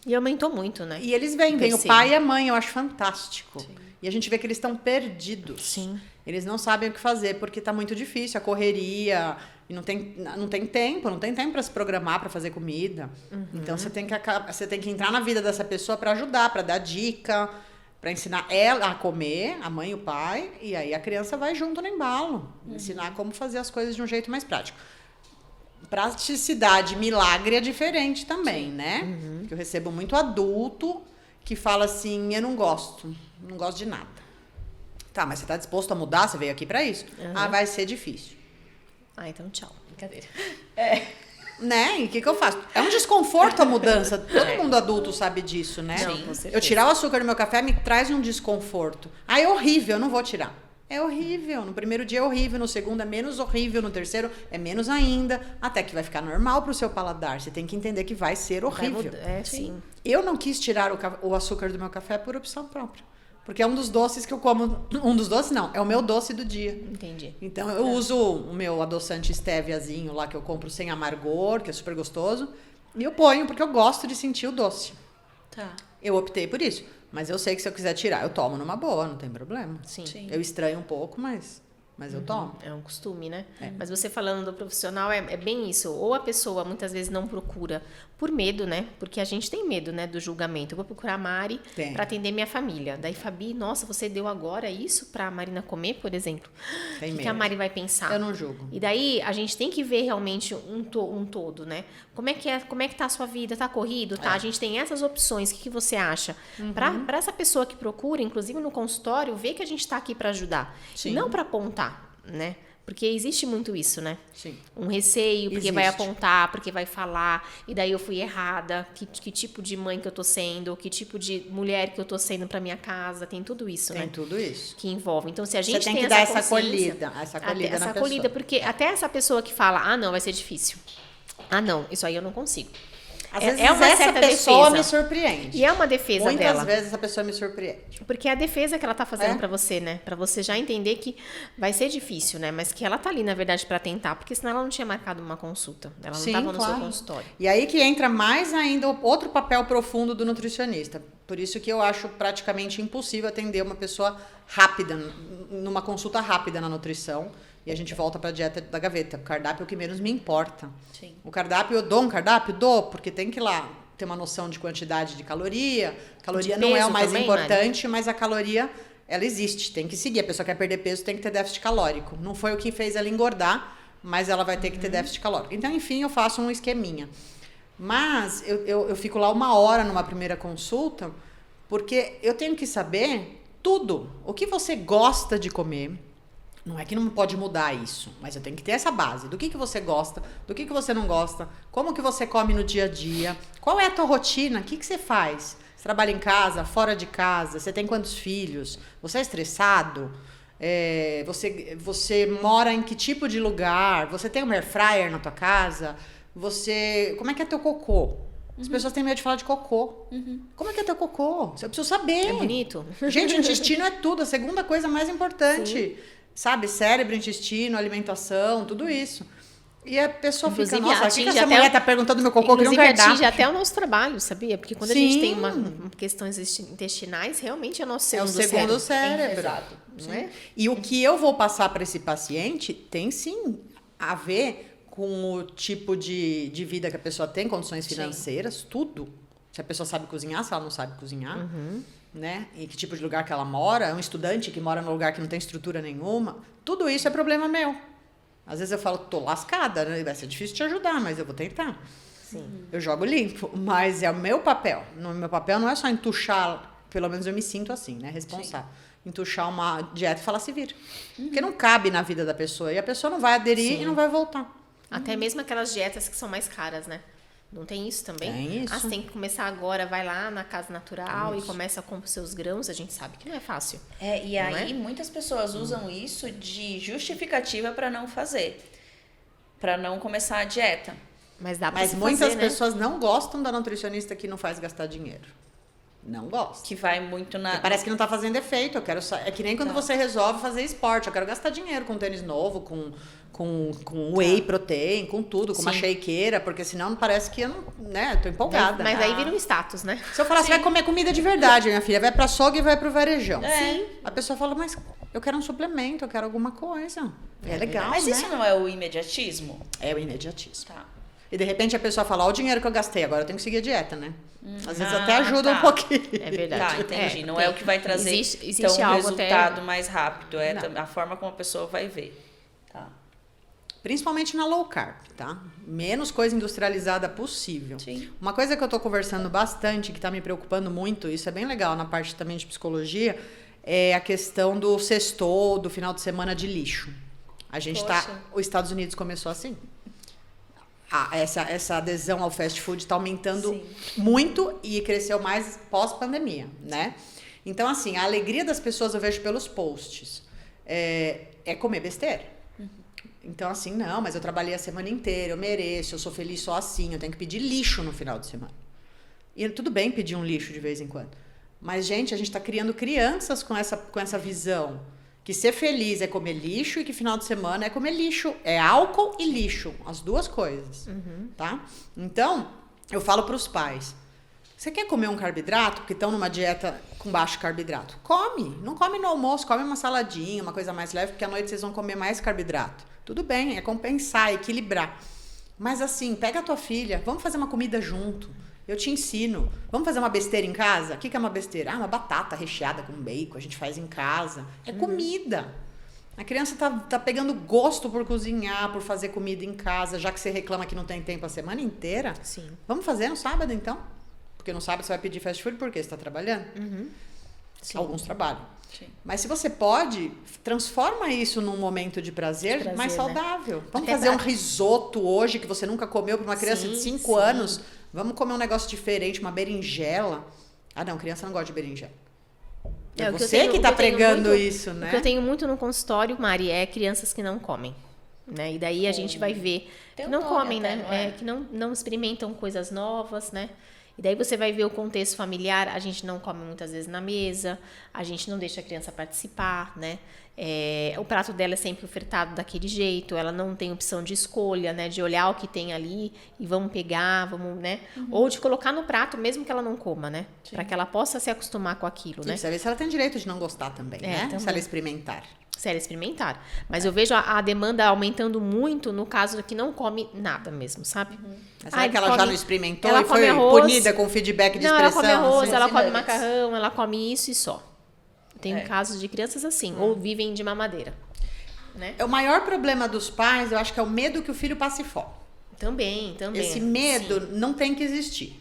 E aumentou muito, né? E eles vêm o pai e a mãe, eu acho fantástico. Sim. E a gente vê que eles estão perdidos. Sim. Eles não sabem o que fazer, porque tá muito difícil, a correria, e não tem tempo para se programar, para fazer comida. Então, você tem que entrar na vida dessa pessoa para ajudar, para dar dica, para ensinar ela a comer, a mãe e o pai, e aí a criança vai junto no embalo. Ensinar como fazer as coisas de um jeito mais prático. Praticidade, milagre é diferente também, né? Porque eu recebo muito adulto que fala assim, eu não gosto de nada. Tá, mas você tá disposto a mudar? Você veio aqui pra isso? Ah, vai ser difícil. Ah, então tchau. Brincadeira. Né? E o que eu faço? É um desconforto a mudança. Todo mundo adulto sabe disso, né? Não, com certeza. Eu tirar o açúcar do meu café me traz um desconforto. Ah, é horrível, eu não vou tirar. É horrível. No primeiro dia é horrível, no segundo é menos horrível, no terceiro é menos ainda, até que vai ficar normal pro seu paladar. Você tem que entender que vai ser horrível. Sim. Eu não quis tirar o açúcar do meu café por opção própria. Porque é um dos doces que eu como. Um dos doces, não. É o meu doce do dia. Entendi. Então, eu uso o meu adoçante steviazinho lá, que eu compro sem amargor, que é super gostoso. E eu ponho, porque eu gosto de sentir o doce. Tá. Eu optei por isso. Mas eu sei que se eu quiser tirar, eu tomo numa boa, não tem problema. Sim. Eu estranho um pouco, mas mas eu tomo. É um costume, né? Mas você falando do profissional, é bem isso. Ou a pessoa muitas vezes não procura por medo, né? Porque a gente tem medo, né, do julgamento. Eu vou procurar a Mari para atender minha família. Daí, Fabi, nossa, você deu agora isso para a Marina comer, por exemplo? Tem O que a Mari vai pensar? Eu não julgo. E daí, a gente tem que ver realmente um todo, né? Como é que tá a sua vida? Tá corrido? Tá? A gente tem essas opções. O que você acha? Para essa pessoa que procura, inclusive no consultório, ver que a gente tá aqui para ajudar. Sim. E não para apontar, né? Porque existe muito isso, né? Sim. Um receio, porque Existe. vai apontar, porque vai falar, e daí eu fui errada, que tipo de mãe que eu tô sendo, que tipo de mulher que eu tô sendo para minha casa, tem tudo isso, Tem né? tudo isso. Que envolve. Então, se a gente Você tem que essa dar essa consciência, acolhida na essa pessoa. acolhida, porque até essa pessoa que fala, ah, não, vai ser difícil. Ah, não, isso aí eu não consigo. Às vezes uma essa certa pessoa defesa. me surpreende. E é uma defesa Muitas dela. vezes essa pessoa me surpreende. Porque é a defesa que ela tá fazendo pra você, né? Pra você já entender que vai ser difícil, né? Mas que ela tá ali, na verdade, pra tentar. Porque senão ela não tinha marcado uma consulta. Ela não tava no seu consultório. E aí que entra mais ainda outro papel profundo do nutricionista. Por isso que eu acho praticamente impossível atender uma pessoa rápida, numa consulta rápida na nutrição. E a gente volta para a dieta da gaveta. O cardápio é o que menos me importa. Sim. O cardápio, eu dou um cardápio? Dou, porque tem que ir lá ter uma noção de quantidade de caloria. Caloria De não é peso o mais também, importante, mas a caloria, ela existe. Tem que seguir. A pessoa quer perder peso, tem que ter déficit calórico. Não foi o que fez ela engordar, mas ela vai ter que ter déficit calórico. Então, enfim, eu faço um esqueminha. Mas eu fico lá 1 hora numa primeira consulta, porque eu tenho que saber tudo. O que você gosta de comer. Não é que não pode mudar isso, mas eu tenho que ter essa base. Do que você gosta, do que você não gosta, como que você come no dia a dia, qual é a tua rotina, o que você faz? Você trabalha em casa, fora de casa, você tem quantos filhos? Você é estressado? Você mora em que tipo de lugar? Você tem um air fryer na tua casa? Como é que é teu cocô? As pessoas têm medo de falar de cocô. Como é que é teu cocô? Eu preciso saber. É bonito. Gente, o intestino é tudo. A segunda coisa mais importante. Sim. Sabe? Cérebro, intestino, alimentação, tudo isso. E a pessoa Inclusive, fica, nossa, o que atinge essa até mulher tá perguntando do meu cocô? Eu queria um Inclusive, cardápio. atinge até o nosso trabalho, sabia? Porque quando a Sim. gente tem questões intestinais, realmente é o nosso É o segundo segundo cérebro. cérebro. Exato. Não é? E o que eu vou passar para esse paciente tem sim a ver com o tipo de vida que a pessoa tem, condições financeiras, tudo. Se a pessoa sabe cozinhar, se ela não sabe cozinhar, né? E que tipo de lugar que ela mora, um estudante que mora num lugar que não tem estrutura nenhuma, tudo isso é problema meu. Às vezes eu falo, tô lascada, né? Vai ser difícil te ajudar, mas eu vou tentar. Sim. Eu jogo limpo, mas é o meu papel. O meu papel não é só entuchar, pelo menos eu me sinto assim, né? Responsável. Entuchar uma dieta e falar se vira. Porque não cabe na vida da pessoa. E a pessoa não vai aderir e não vai voltar. Até mesmo aquelas dietas que são mais caras, né? Não tem isso também? Tem isso. Ah, você tem que começar agora, vai lá na Casa Natural e começa com os seus grãos. A gente sabe que não é fácil. E Não aí é? muitas pessoas usam isso de justificativa para não fazer. Para não começar a dieta. Mas dá pra Mas se muitas fazer, né? pessoas não gostam da nutricionista que não faz gastar dinheiro. Não gostam. Que vai muito na... Parece que não tá fazendo efeito. É que nem quando Tá. você resolve fazer esporte. Eu quero gastar dinheiro com tênis novo, com whey protein, com tudo, com uma Sim. shakeira, porque senão parece que eu não, né, eu tô empolgada. Mas aí vira um status, né? Se eu falar, você vai comer comida de verdade, minha filha, vai pra açougue e vai pro varejão. Sim. A pessoa fala, mas eu quero um suplemento, eu quero alguma coisa. É legal, Mas né? isso não é o imediatismo? É o imediatismo. Tá. E de repente a pessoa fala, olha o dinheiro que eu gastei, agora eu tenho que seguir a dieta, né? Às vezes Ah, até ajuda tá. um pouquinho. É verdade. Tá, entendi. É, Não é o que vai trazer existe então, um algo resultado até... mais rápido. É Não. a forma como a pessoa vai ver. Tá. Principalmente na low carb, tá? Menos coisa industrializada possível. Sim. Uma coisa que eu tô conversando bastante, que tá me preocupando muito, isso é bem legal na parte também de psicologia, é a questão do sextou, do final de semana de lixo. A gente Poxa. os Estados Unidos começou assim. Essa adesão ao fast food está aumentando Sim. muito e cresceu mais pós-pandemia, né? Então, assim, a alegria das pessoas eu vejo pelos posts. É comer besteira. Então, assim, não, mas eu trabalhei a semana inteira, eu mereço, eu sou feliz só assim, eu tenho que pedir lixo no final de semana. E tudo bem pedir um lixo de vez em quando. Mas, gente, a gente está criando crianças com essa visão. Que ser feliz é comer lixo e que final de semana é comer lixo. É álcool e lixo, as duas coisas, tá? Então, eu falo para os pais, Você quer comer um carboidrato? Porque estão numa dieta com baixo carboidrato. Come. Não come no almoço, come uma saladinha, uma coisa mais leve, porque à noite vocês vão comer mais carboidrato. Tudo bem, é compensar, é equilibrar. Mas assim, pega a tua filha, vamos fazer uma comida junto. Eu te ensino. Vamos fazer uma besteira em casa? O que é uma besteira? Uma batata recheada com bacon, a gente faz em casa. É comida. A criança tá pegando gosto por cozinhar, por fazer comida em casa, já que você reclama que não tem tempo a semana inteira. Sim. Vamos fazer no sábado, então? Porque no sábado você vai pedir fast food porque você está trabalhando? Sim. Alguns trabalham. Sim. Mas se você pode, transforma isso num momento de prazer, mais saudável. Vamos fazer um risoto hoje que você nunca comeu para uma criança de 5 anos. Vamos comer um negócio diferente, uma berinjela. Ah, não, criança não gosta de berinjela. É você que está pregando isso, né? O que eu tenho muito no consultório, Mari, é crianças que não comem. Né? E daí a gente vai ver que não comem, né? Que não experimentam coisas novas, né? E daí você vai ver o contexto familiar, a gente não come muitas vezes na mesa, a gente não deixa a criança participar, né? O prato dela é sempre ofertado daquele jeito, ela não tem opção de escolha, né? De olhar o que tem ali e vamos pegar, vamos, né? Ou de colocar no prato, mesmo que ela não coma, né? Para que ela possa se acostumar com aquilo, né? Precisa ver se ela tem direito de não gostar também, né? Também. Se ela experimentar. Se ela experimentar. Mas eu vejo a demanda aumentando muito no caso que não come nada mesmo, sabe? Será que ela já não experimentou ela e foi punida com feedback de expressão? Ela come arroz, assim? ela come macarrão, ela come isso e só. Tem casos de crianças assim, ou vivem de mamadeira. Né? O maior problema dos pais, eu acho que é o medo que o filho passe fome. Também. Esse medo não tem que existir.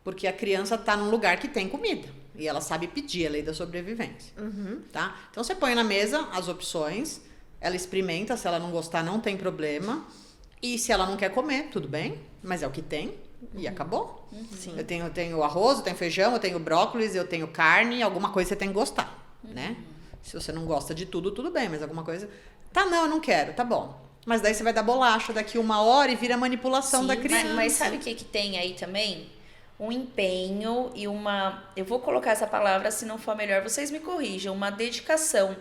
Porque a criança está num lugar que tem comida. E ela sabe pedir, a lei da sobrevivência. Tá? Então, você põe na mesa as opções, ela experimenta, se ela não gostar, não tem problema. E se ela não quer comer, tudo bem, mas é o que tem e acabou. Sim. Eu tenho arroz, eu tenho feijão, eu tenho brócolis, eu tenho carne, alguma coisa você tem que gostar, né? Se você não gosta de tudo, tudo bem, mas alguma coisa... Tá, não, eu não quero, tá bom. Mas daí você vai dar bolacha daqui 1 hora e vira manipulação da criança. Mas sabe o que tem aí também? Um empenho e uma... Eu vou colocar essa palavra, se não for melhor, vocês me corrijam. Uma dedicação.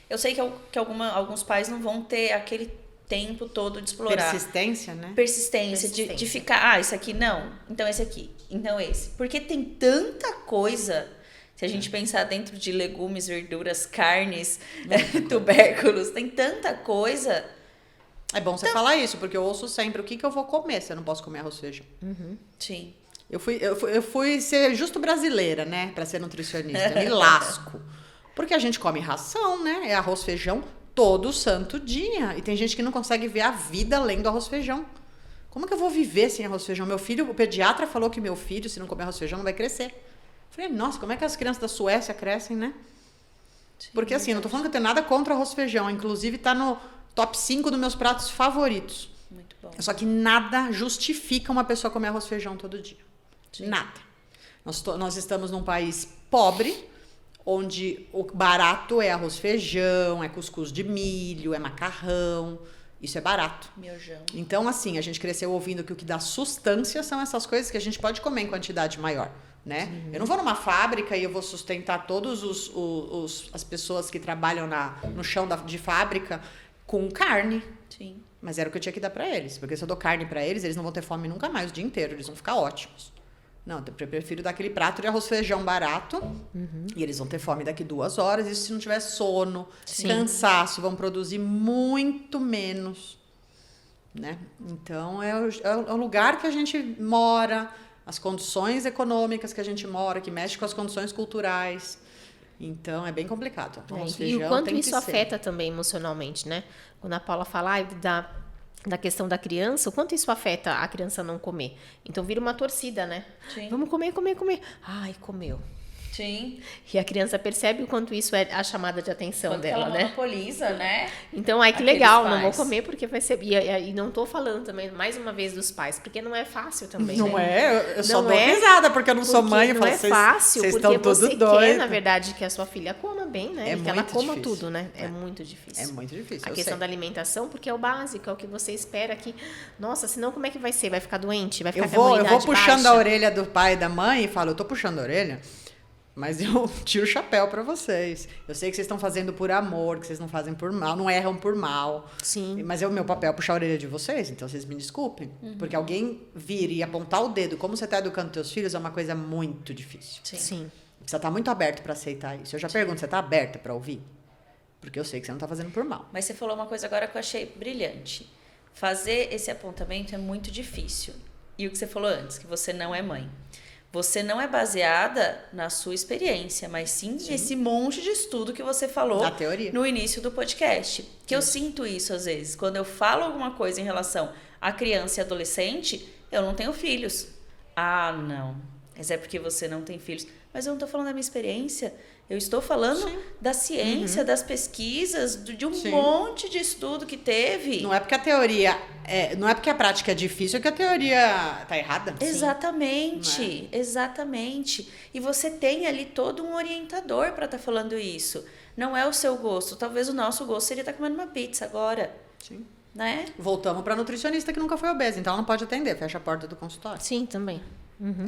Eu sei que alguns pais não vão ter aquele tempo todo de explorar. Persistência, né? Persistência. De ficar... isso aqui não. Então esse aqui. Então esse. Porque tem tanta coisa... Se a gente pensar dentro de legumes, verduras, carnes, tubérculos, tem tanta coisa... É bom você falar isso, porque eu ouço sempre o que eu vou comer se eu não posso comer arroz e feijão. Sim. Eu fui ser justo brasileira, né? Pra ser nutricionista. Me lasco. Porque a gente come ração, né? É arroz e feijão todo santo dia. E tem gente que não consegue ver a vida além do arroz e feijão. Como que eu vou viver sem arroz e feijão? Meu filho, o pediatra falou que meu filho, se não comer arroz e feijão, não vai crescer. Eu falei, nossa, como é que as crianças da Suécia crescem, né? Sim, porque assim, eu não tô falando que eu tenho nada contra arroz e feijão. Inclusive, tá no top 5 dos meus pratos favoritos. Muito bom. Só que nada justifica uma pessoa comer arroz e feijão todo dia. Sim. Nada. Nós estamos num país pobre, onde o barato é arroz e feijão, é cuscuz de milho, é macarrão. Isso é barato. Miojão. Então, assim, a gente cresceu ouvindo que o que dá sustância são essas coisas que a gente pode comer em quantidade maior. Né? Eu não vou numa fábrica e eu vou sustentar todas as pessoas que trabalham no chão de fábrica com carne. Sim. Mas era o que eu tinha que dar pra eles. Porque se eu dou carne pra eles, eles não vão ter fome nunca mais o dia inteiro. Eles vão ficar ótimos. Não, eu prefiro dar aquele prato de arroz e feijão barato. E eles vão ter fome daqui 2 horas. Isso se não tiver sono, cansaço, vão produzir muito menos. Né? Então, é o lugar que a gente mora... As condições econômicas que a gente mora, que mexe com as condições culturais. Então, é bem complicado. E o quanto isso afeta também emocionalmente, né? Quando a Paula fala da questão da criança, o quanto isso afeta a criança não comer. Então, vira uma torcida, né? Sim. Vamos comer. Ai, comeu. Sim. E a criança percebe o quanto isso é a chamada de atenção Quanto dela, ela monopoliza, né? Então, que Aqueles legal, pais. não vou comer porque vai ser... E não tô falando também, mais uma vez, dos pais, porque não é fácil também, Não né? é, eu só dou risada, porque eu não sou mãe. Eu não falo, é fácil, vocês porque estão você tudo doido. quer, na verdade, que a sua filha coma bem, né? É e que ela muito coma difícil. tudo, né? É muito difícil. É muito difícil, A eu questão sei. da alimentação, porque é o básico, é o que você espera que... Nossa, senão como é que vai ser? Vai ficar doente? Vai ficar com a Eu vou imunidade puxando baixa? a orelha do pai e da mãe e falo, eu tô puxando a orelha Mas eu tiro o chapéu pra vocês. Eu sei que vocês estão fazendo por amor, que vocês não fazem por mal, não erram por mal. Sim. Mas é o meu papel puxar a orelha de vocês, então vocês me desculpem. Porque alguém vir e apontar o dedo como você tá educando teus filhos é uma coisa muito difícil. Sim. Precisa estar muito aberto pra aceitar isso. Eu já pergunto, você tá aberta pra ouvir? Porque eu sei que você não tá fazendo por mal. Mas você falou uma coisa agora que eu achei brilhante. Fazer esse apontamento é muito difícil. E o que você falou antes, que você não é mãe. Você não é baseada na sua experiência, mas sim nesse monte de estudo que você falou Na teoria. no início do podcast. Que eu sinto isso às vezes. Quando eu falo alguma coisa em relação a criança e adolescente, eu não tenho filhos. Ah, não. Mas é porque você não tem filhos. Mas eu não estou falando da minha experiência. Eu estou falando da ciência, das pesquisas, de um monte de estudo que teve. Não é porque a teoria... não é porque a prática é difícil que a teoria tá errada. Exatamente, exatamente. E você tem ali todo um orientador para estar falando isso. Não é o seu gosto. Talvez o nosso gosto seria estar comendo uma pizza agora. Sim. Né? Voltamos pra nutricionista que nunca foi obesa. Então ela não pode atender, fecha a porta do consultório. Sim, também.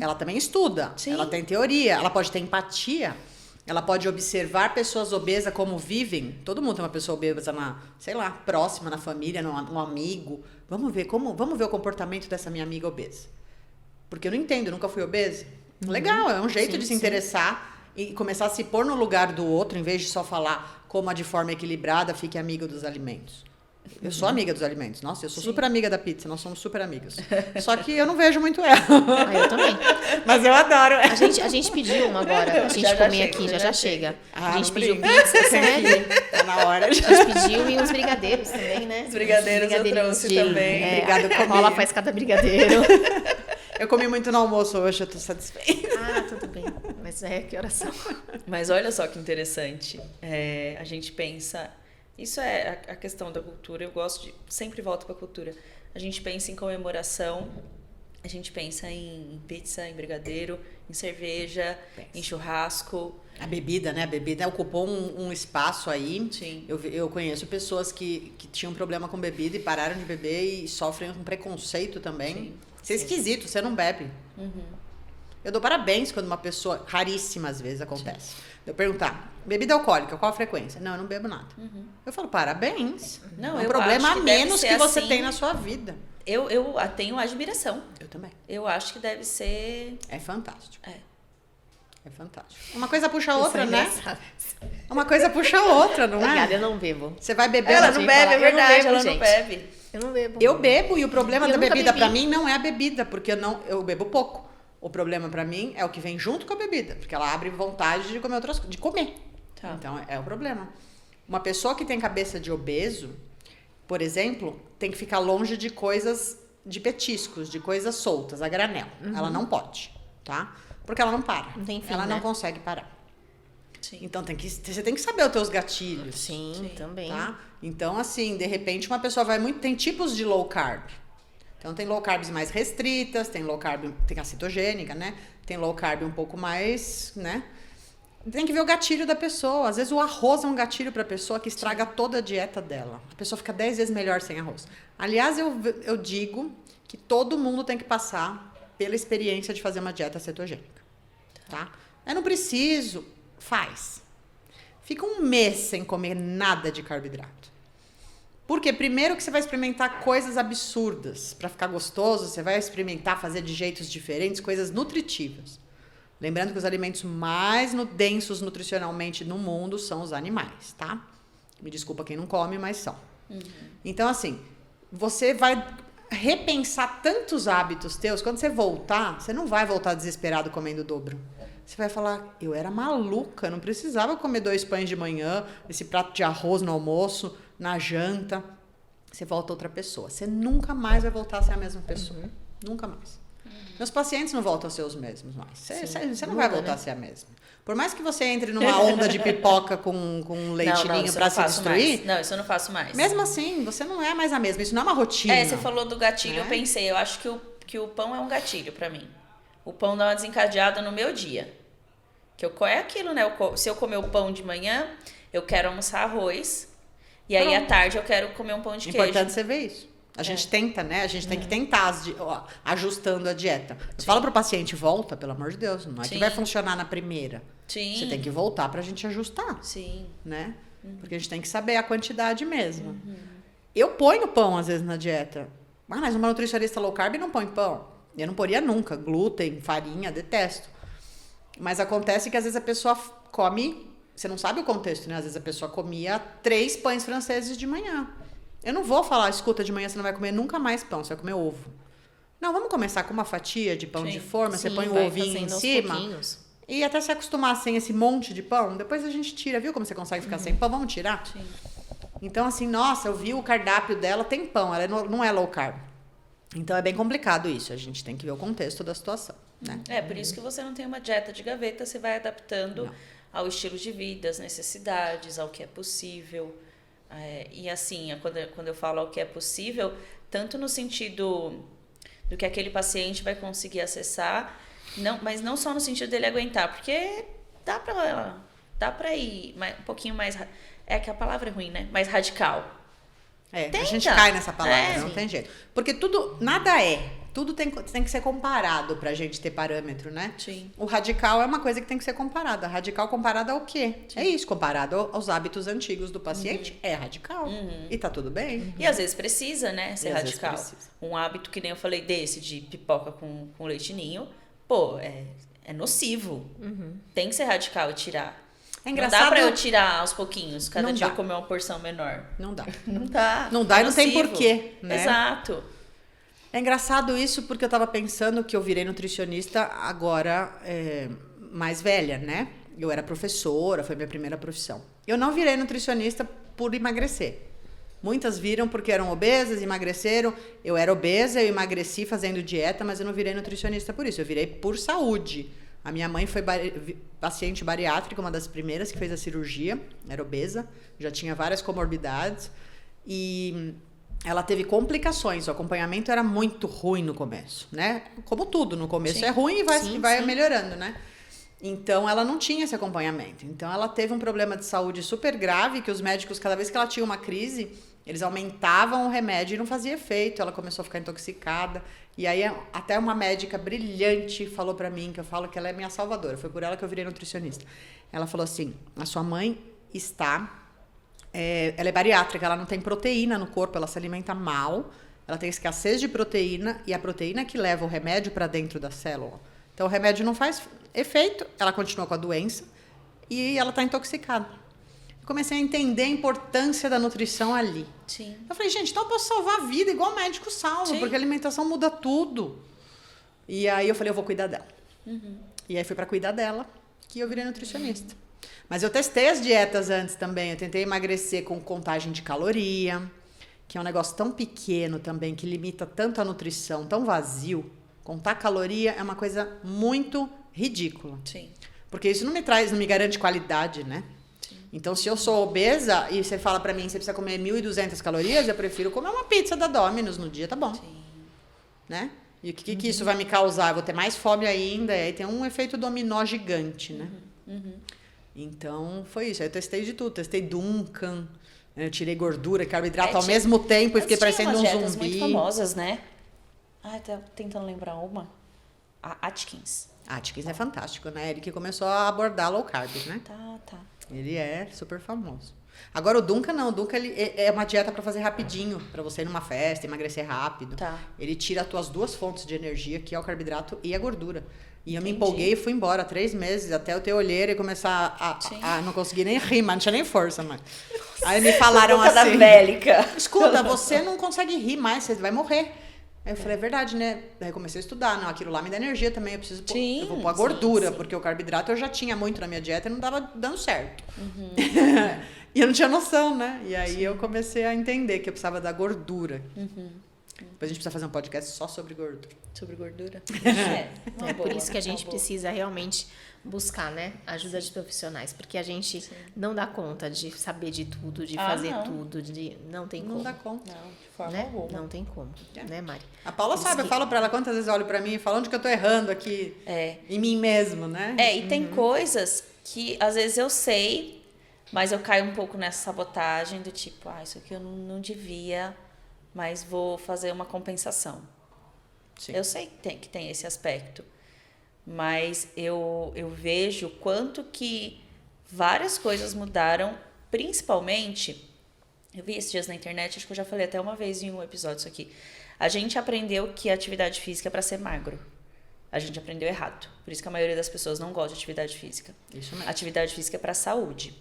Ela também estuda, Sim. ela tem teoria, ela pode ter empatia, ela pode observar pessoas obesas como vivem. Todo mundo tem uma pessoa obesa próxima na família, um amigo. Vamos ver o comportamento dessa minha amiga obesa. Porque eu não entendo, eu nunca fui obesa. Legal, é um jeito de se interessar e começar a se pôr no lugar do outro, em vez de só falar como a de forma equilibrada fique amiga dos alimentos. Eu sou amiga dos alimentos. Nossa, eu sou super amiga da pizza. Nós somos super amigas. Só que eu não vejo muito ela. Eu também. Mas eu adoro ela. A gente pediu uma agora pra gente comer aqui, já chega. A gente pediu brinca. pizza, sério. Tá na hora. A gente pediu e uns brigadeiros também, né? Os brigadeiros eu trouxe também. Obrigada, A Rola faz cada brigadeiro. Eu comi muito no almoço hoje, eu tô satisfeita. Ah, tudo bem. Mas que oração. Mas olha só que interessante. A gente pensa... Isso é a questão da cultura. Eu sempre volto para a cultura. A gente pensa em comemoração, a gente pensa em pizza, em brigadeiro, em cerveja, em churrasco. A bebida, né? A bebida ocupou um espaço aí. Sim. Eu conheço pessoas que tinham problema com bebida e pararam de beber e sofrem um preconceito também. Sim. Você é esquisito, você não bebe. Eu dou parabéns quando uma pessoa... Raríssimas vezes acontece. Eu perguntar, bebida alcoólica, qual a frequência? Não, eu não bebo nada. Eu falo, parabéns. Não, é um eu problema acho a que deve menos ser que você assim. tem na sua vida. Eu tenho admiração. Eu também. Eu acho que deve ser... É fantástico. É. É fantástico. Uma coisa puxa a outra, Isso é né? engraçado. Uma coisa puxa a outra, não Obrigada, é? eu não bebo. Você vai beber... Ela você não vai bebe, é falar, verdade, bebo, ela não gente. bebe. Eu não bebo. Eu bebo e o problema Eu da nunca bebida bebi. pra mim não é a bebida, porque eu bebo pouco. O problema pra mim é o que vem junto com a bebida, porque ela abre vontade de comer outras coisas, de comer. Tá. Então é o problema. Uma pessoa que tem cabeça de obeso, por exemplo, tem que ficar longe de coisas, de petiscos, de coisas soltas, a granel. Ela não pode, tá? Porque ela não para. Não tem fim, ela não né? consegue parar. Sim. Então você tem que saber os teus gatilhos. Sim, também. Tá? Então, assim, de repente uma pessoa vai muito... Tem tipos de low carb. Então, tem low carbs mais restritas, tem low carb... Tem a cetogênica, né? Tem low carb um pouco mais, né? Tem que ver o gatilho da pessoa. Às vezes o arroz é um gatilho para a pessoa que estraga toda a dieta dela. A pessoa fica 10 vezes melhor sem arroz. Aliás, eu digo que todo mundo tem que passar pela experiência de fazer uma dieta cetogênica. Tá? Eu não preciso... Faz. Fica um mês sem comer nada de carboidrato. Porque primeiro que você vai experimentar coisas absurdas. Para ficar gostoso, você vai experimentar fazer de jeitos diferentes, coisas nutritivas. Lembrando que os alimentos mais densos nutricionalmente no mundo são os animais, tá? Me desculpa quem não come, mas são. Então, assim, você vai repensar tantos hábitos teus. Quando você voltar, você não vai voltar desesperado comendo o dobro. Você vai falar, eu era maluca, não precisava comer 2 pães de manhã, esse prato de arroz no almoço, na janta. Você volta outra pessoa. Você nunca mais vai voltar a ser a mesma pessoa. Nunca mais. Meus pacientes não voltam a ser os mesmos mais. Você não vai voltar a ser a mesma. Por mais que você entre numa onda de pipoca com leitinho para se destruir. Não, isso eu não faço mais. Mesmo assim, você não é mais a mesma. Isso não é uma rotina. Você falou do gatilho, eu pensei, eu acho que o pão é um gatilho pra mim. O pão dá uma desencadeada no meu dia. É aquilo, né? Se eu comer o pão de manhã, eu quero almoçar arroz. E aí, à tarde, eu quero comer um pão de queijo. Importante você ver isso. A gente tenta, né? A gente tem que tentar ajustando a dieta. Você fala pro paciente, volta, pelo amor de Deus. Não é que vai funcionar na primeira. Sim. Você tem que voltar pra gente ajustar, Sim. né? Porque a gente tem que saber a quantidade mesmo. Eu ponho pão, às vezes, na dieta. Ah, mas uma nutricionista low carb não põe pão. Eu não poria nunca. Glúten, farinha, detesto. Mas acontece que, às vezes, a pessoa come... Você não sabe o contexto, né? Às vezes a pessoa comia 3 pães franceses de manhã. Eu não vou falar, escuta, de manhã você não vai comer nunca mais pão, você vai comer ovo. Não, vamos começar com uma fatia de pão de forma, você põe o ovinho em cima. E até se acostumar sem esse monte de pão, depois a gente tira. Viu como você consegue ficar sem pão? Vamos tirar? Sim. Então, assim, nossa, eu vi o cardápio dela, tem pão, ela não é low carb. Então, é bem complicado isso. A gente tem que ver o contexto da situação, né? Por isso que você não tem uma dieta de gaveta, você vai adaptando ao estilo de vida, às necessidades, ao que é possível. E assim, quando eu falo ao que é possível, tanto no sentido do que aquele paciente vai conseguir acessar, mas não só no sentido dele aguentar, porque dá pra ir um pouquinho mais... É que a palavra é ruim, né? Mais radical. A gente cai nessa palavra, não tem jeito. Porque nada é. Tudo tem que ser comparado pra gente ter parâmetro, né? Sim. O radical é uma coisa que tem que ser comparada. Radical comparada ao quê? Sim. É isso, comparado aos hábitos antigos do paciente, é radical. E tá tudo bem. E às vezes precisa, né, ser radical. Um hábito que nem eu falei desse, de pipoca com leite ninho, é nocivo. Tem que ser radical e tirar. É engraçado. Não dá pra eu tirar aos pouquinhos, cada dia dá. eu comer uma porção menor. Não dá. Não dá. Não dá e não tem porquê, né? Exato. É engraçado isso porque eu tava pensando que eu virei nutricionista agora mais velha, né? Eu era professora, foi minha primeira profissão. Eu não virei nutricionista por emagrecer. Muitas viram porque eram obesas, emagreceram. Eu era obesa, eu emagreci fazendo dieta, mas eu não virei nutricionista por isso. Eu virei por saúde. A minha mãe foi paciente bariátrica, uma das primeiras que fez a cirurgia. Era obesa, já tinha várias comorbidades. E ela teve complicações. O acompanhamento era muito ruim no começo, né? Como tudo, no começo é ruim e vai melhorando, né? Então, ela não tinha esse acompanhamento. Então, ela teve um problema de saúde super grave, que os médicos, cada vez que ela tinha uma crise, eles aumentavam o remédio e não fazia efeito. Ela começou a ficar intoxicada. E aí, até uma médica brilhante falou pra mim, que eu falo que ela é minha salvadora. Foi por ela que eu virei nutricionista. Ela falou assim, a sua mãe ela é bariátrica, ela não tem proteína no corpo, ela se alimenta mal, ela tem escassez de proteína, e a proteína é que leva o remédio pra dentro da célula. Então, o remédio não faz efeito, ela continua com a doença e ela tá intoxicada. Comecei a entender a importância da nutrição ali. Sim. Eu falei, gente, então eu posso salvar a vida igual o médico salva, porque a alimentação muda tudo. E aí eu falei, eu vou cuidar dela. E aí foi para cuidar dela que eu virei nutricionista. Mas eu testei as dietas antes também. Eu tentei emagrecer com contagem de caloria, que é um negócio tão pequeno também, que limita tanto a nutrição, tão vazio. Contar caloria é uma coisa muito ridícula. Sim. Porque isso não me garante qualidade, né? Então, se eu sou obesa e você fala pra mim que você precisa comer 1.200 calorias, eu prefiro comer uma pizza da Domino's no dia, tá bom. Sim. Né? E o que isso vai me causar? Eu vou ter mais fome ainda, e aí tem um efeito dominó gigante, né? Então, foi isso. Aí eu testei de tudo. Testei Duncan, eu tirei gordura e carboidrato ao mesmo tempo e fiquei parecendo um zumbi. Muito famosas, né? Tô tentando lembrar uma. A Atkins. Atkins é fantástico, né? Ele que começou a abordar low carb, né? Tá. Ele é super famoso. Agora, o Duncan não. O Duncan ele é uma dieta para fazer rapidinho, para você ir numa festa, emagrecer rápido. Tá. Ele tira as tuas 2 fontes de energia, que é o carboidrato e a gordura. E eu me empolguei e fui embora 3 meses, até eu ter olheira e começar a não conseguir nem rir, mas não tinha nem força, mãe. Aí me falaram assim... da bélica. Escuta, você não consegue rir mais, você vai morrer. Aí eu falei, é verdade, né? Daí eu comecei a estudar, não, aquilo lá me dá energia também, eu preciso pôr, eu vou pôr a gordura, porque o carboidrato eu já tinha muito na minha dieta e não tava dando certo. E eu não tinha noção, né? E aí eu comecei a entender que eu precisava da gordura. Depois a gente precisa fazer um podcast só sobre gordura. Sobre gordura? É por isso que a gente precisa realmente buscar, né? Ajuda de profissionais. Porque a gente não dá conta de saber de tudo, de fazer tudo. Não tem como. Não dá conta. Não, de forma né? alguma. Não tem como. Né, Mari? A Paula sabe, eu falo pra ela quantas vezes olha pra mim e fala onde que eu tô errando aqui em mim mesmo, né? E tem coisas que às vezes eu sei, mas eu caio um pouco nessa sabotagem do tipo, isso aqui eu não devia, mas vou fazer uma compensação. Sim. Eu sei que tem esse aspecto. mas eu vejo quanto que várias coisas mudaram, principalmente, eu vi esses dias na internet, acho que eu já falei até uma vez em um episódio isso aqui, a gente aprendeu que a atividade física é para ser magro. A gente aprendeu errado. Por isso que a maioria das pessoas não gosta de atividade física. Isso mesmo. Atividade física é para saúde.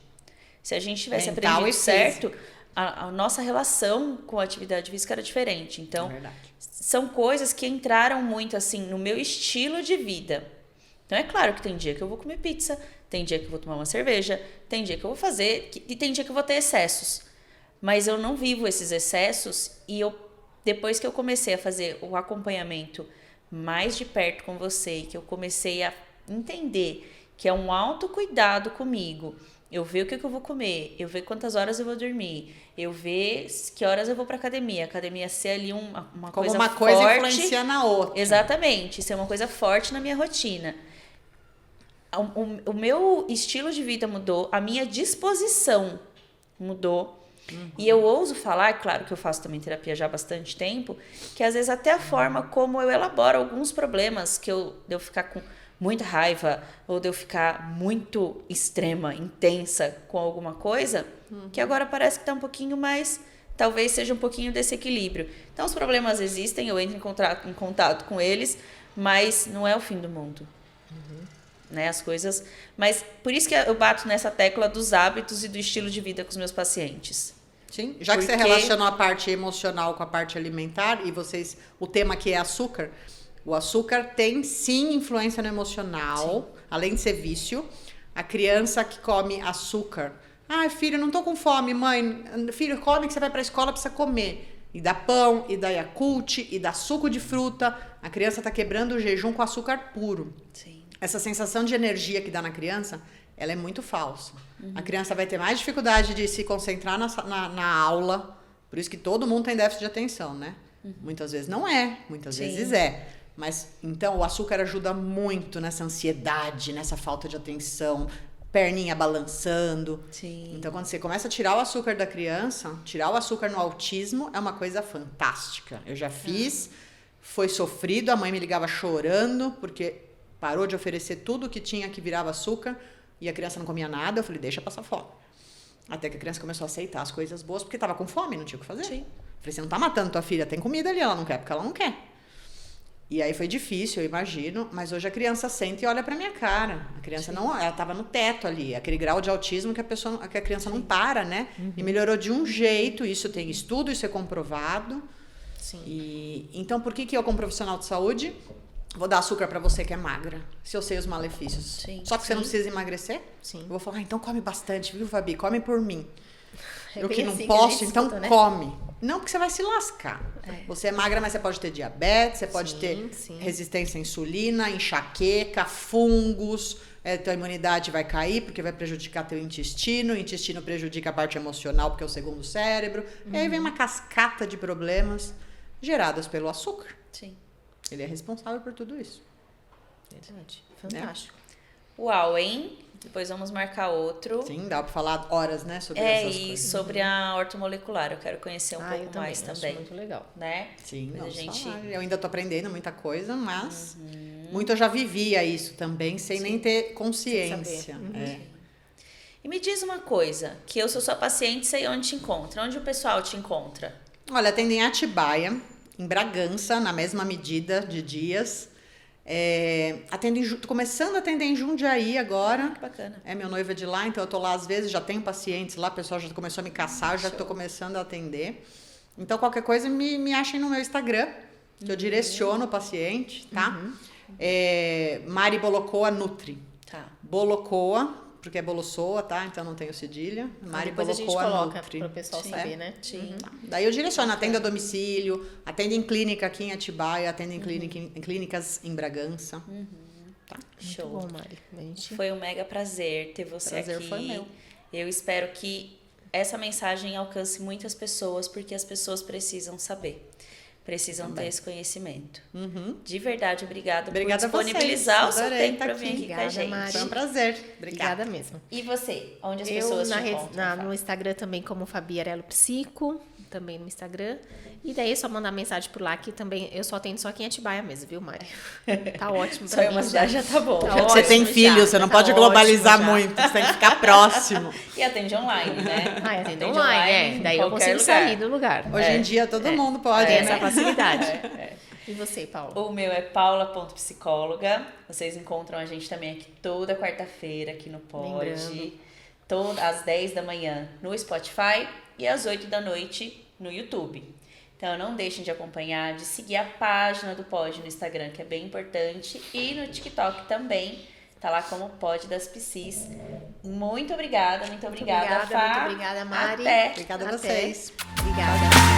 Se a gente tivesse Mental aprendido e certo, a nossa relação com a atividade física era diferente. Então, são coisas que entraram muito assim no meu estilo de vida. Então, é claro que tem dia que eu vou comer pizza, tem dia que eu vou tomar uma cerveja, tem dia que eu vou fazer, e tem dia que eu vou ter excessos. Mas eu não vivo esses excessos e depois que eu comecei a fazer o acompanhamento mais de perto com você, que eu comecei a entender que é um autocuidado comigo, eu ver o que eu vou comer, eu ver quantas horas eu vou dormir, eu ver que horas eu vou pra academia, a academia ser ali uma como coisa uma forte, coisa influencia na outra. Exatamente, ser uma coisa forte na minha rotina. O meu estilo de vida mudou, a minha disposição mudou. E eu ouso falar, claro que eu faço também terapia já há bastante tempo, que às vezes até a forma como eu elaboro alguns problemas, de eu ficar com muita raiva, ou de eu ficar muito extrema, intensa com alguma coisa, que agora parece que está um pouquinho mais, talvez seja um pouquinho desse equilíbrio. Então os problemas existem, eu entro em contato com eles, mas não é o fim do mundo. Né, as coisas, mas por isso que eu bato nessa tecla dos hábitos e do estilo de vida com os meus pacientes. Sim, já que você relacionou a parte emocional com a parte alimentar e o tema aqui é açúcar, o açúcar tem sim influência no emocional, além de ser vício. A criança que come açúcar, filho, não tô com fome, mãe, filho, come que você vai pra escola, precisa comer. E dá pão, e dá Yakult, e dá suco de fruta, a criança tá quebrando o jejum com açúcar puro. Sim. Essa sensação de energia que dá na criança, ela é muito falsa. A criança vai ter mais dificuldade de se concentrar na aula. Por isso que todo mundo tem déficit de atenção, né? Muitas vezes não é, muitas vezes é. Mas, então, o açúcar ajuda muito nessa ansiedade, nessa falta de atenção, perninha balançando. Sim. Então, quando você começa a tirar o açúcar da criança, tirar o açúcar no autismo é uma coisa fantástica. Eu já fiz, foi sofrido, a mãe me ligava chorando, porque parou de oferecer tudo que tinha que virava açúcar e a criança não comia nada. Eu falei, deixa passar fome. Até que a criança começou a aceitar as coisas boas, porque estava com fome, não tinha o que fazer. Sim. Falei, você não tá matando tua filha, tem comida ali, ela não quer porque ela não quer. E aí foi difícil, eu imagino, mas hoje a criança sente e olha pra minha cara. A criança ela tava no teto ali, aquele grau de autismo que a criança não para, né? E melhorou de um jeito, isso tem estudo, isso é comprovado. Sim. Então, por que eu, como profissional de saúde, vou dar açúcar pra você que é magra, se eu sei os malefícios? Sim. Só que você não precisa emagrecer? Sim. Eu vou falar, então come bastante, viu, Fabi? Come por mim. Eu que não assim posso, que então escuta, né? come. Não, porque você vai se lascar. Você é magra, mas você pode ter diabetes, você pode ter resistência à insulina, enxaqueca, fungos, tua imunidade vai cair porque vai prejudicar teu intestino, o intestino prejudica a parte emocional porque é o segundo cérebro. E aí vem uma cascata de problemas geradas pelo açúcar. Sim. Ele é responsável por tudo isso. Verdade. Fantástico. Uau, hein? Depois vamos marcar outro. Sim, dá pra falar horas, né, sobre essas E coisas. sobre a ortomolecular, eu quero conhecer um pouco eu também, mais acho também. muito legal. Né? Sim, mas vamos a gente... falar. Eu ainda tô aprendendo muita coisa, mas muito eu já vivia isso também, sem nem ter consciência. E me diz uma coisa, que eu sou sua paciente, sei onde te encontra. Onde o pessoal te encontra? Olha, atendo em Atibaia, em Bragança, na mesma medida de dias. Tô começando a atender em Jundiaí agora. Que bacana. Meu noivo é de lá, então eu tô lá às vezes, já tenho pacientes lá, o pessoal já começou a me caçar, eu já tô começando a atender. Então, qualquer coisa, me achem no meu Instagram, que eu direciono o paciente, tá? Mari Bolocoa Nutri. Tá. Bolocoa, porque é Bolossoa, tá? Então não tem o cedilha. Mari Depois a gente Bolocoa coloca Nutri. para o pessoal saber, né? Sim. Tá. Daí eu direciono, atendo a domicílio, atendo em clínica aqui em Atibaia, atendo em clínicas em Bragança. Tá? Show. Muito bom, Mari. Foi um mega prazer ter você Prazer aqui. foi meu. Eu espero que essa mensagem alcance muitas pessoas, porque as pessoas precisam saber. Precisam ter esse conhecimento. De verdade, obrigada por disponibilizar o seu tempo para vir aqui com a gente. Mari. Foi um prazer. Obrigada mesmo. E você? Onde as Eu pessoas te encontram? no Instagram também como Fabi Arello Psico. também no Instagram. E daí é só mandar mensagem por lá, que também eu só atendo só aqui em Atibaia mesmo, viu, Mari? Tá ótimo Só pra em mim uma cidade já tá bom. Tá Já. ótimo. Você tem filho, já, você não tá pode globalizar ótimo já. muito, você tem que ficar próximo. E atende online, né? Ah, atendo online, em Daí eu qualquer consigo lugar. sair do lugar. Hoje em dia todo mundo pode, Tem né? essa facilidade. E você, Paulo? O meu é paula.psicóloga. Vocês encontram a gente também aqui toda quarta-feira aqui no Pod. Às 10 da manhã no Spotify e às 8 da noite no YouTube. Então não deixem de acompanhar, de seguir a página do Pod no Instagram, que é bem importante. E no TikTok também. Tá lá como Pod das Psis. Muito obrigada, Fá. Muito obrigada, Mari. Até. Obrigada a Até. vocês. Obrigada.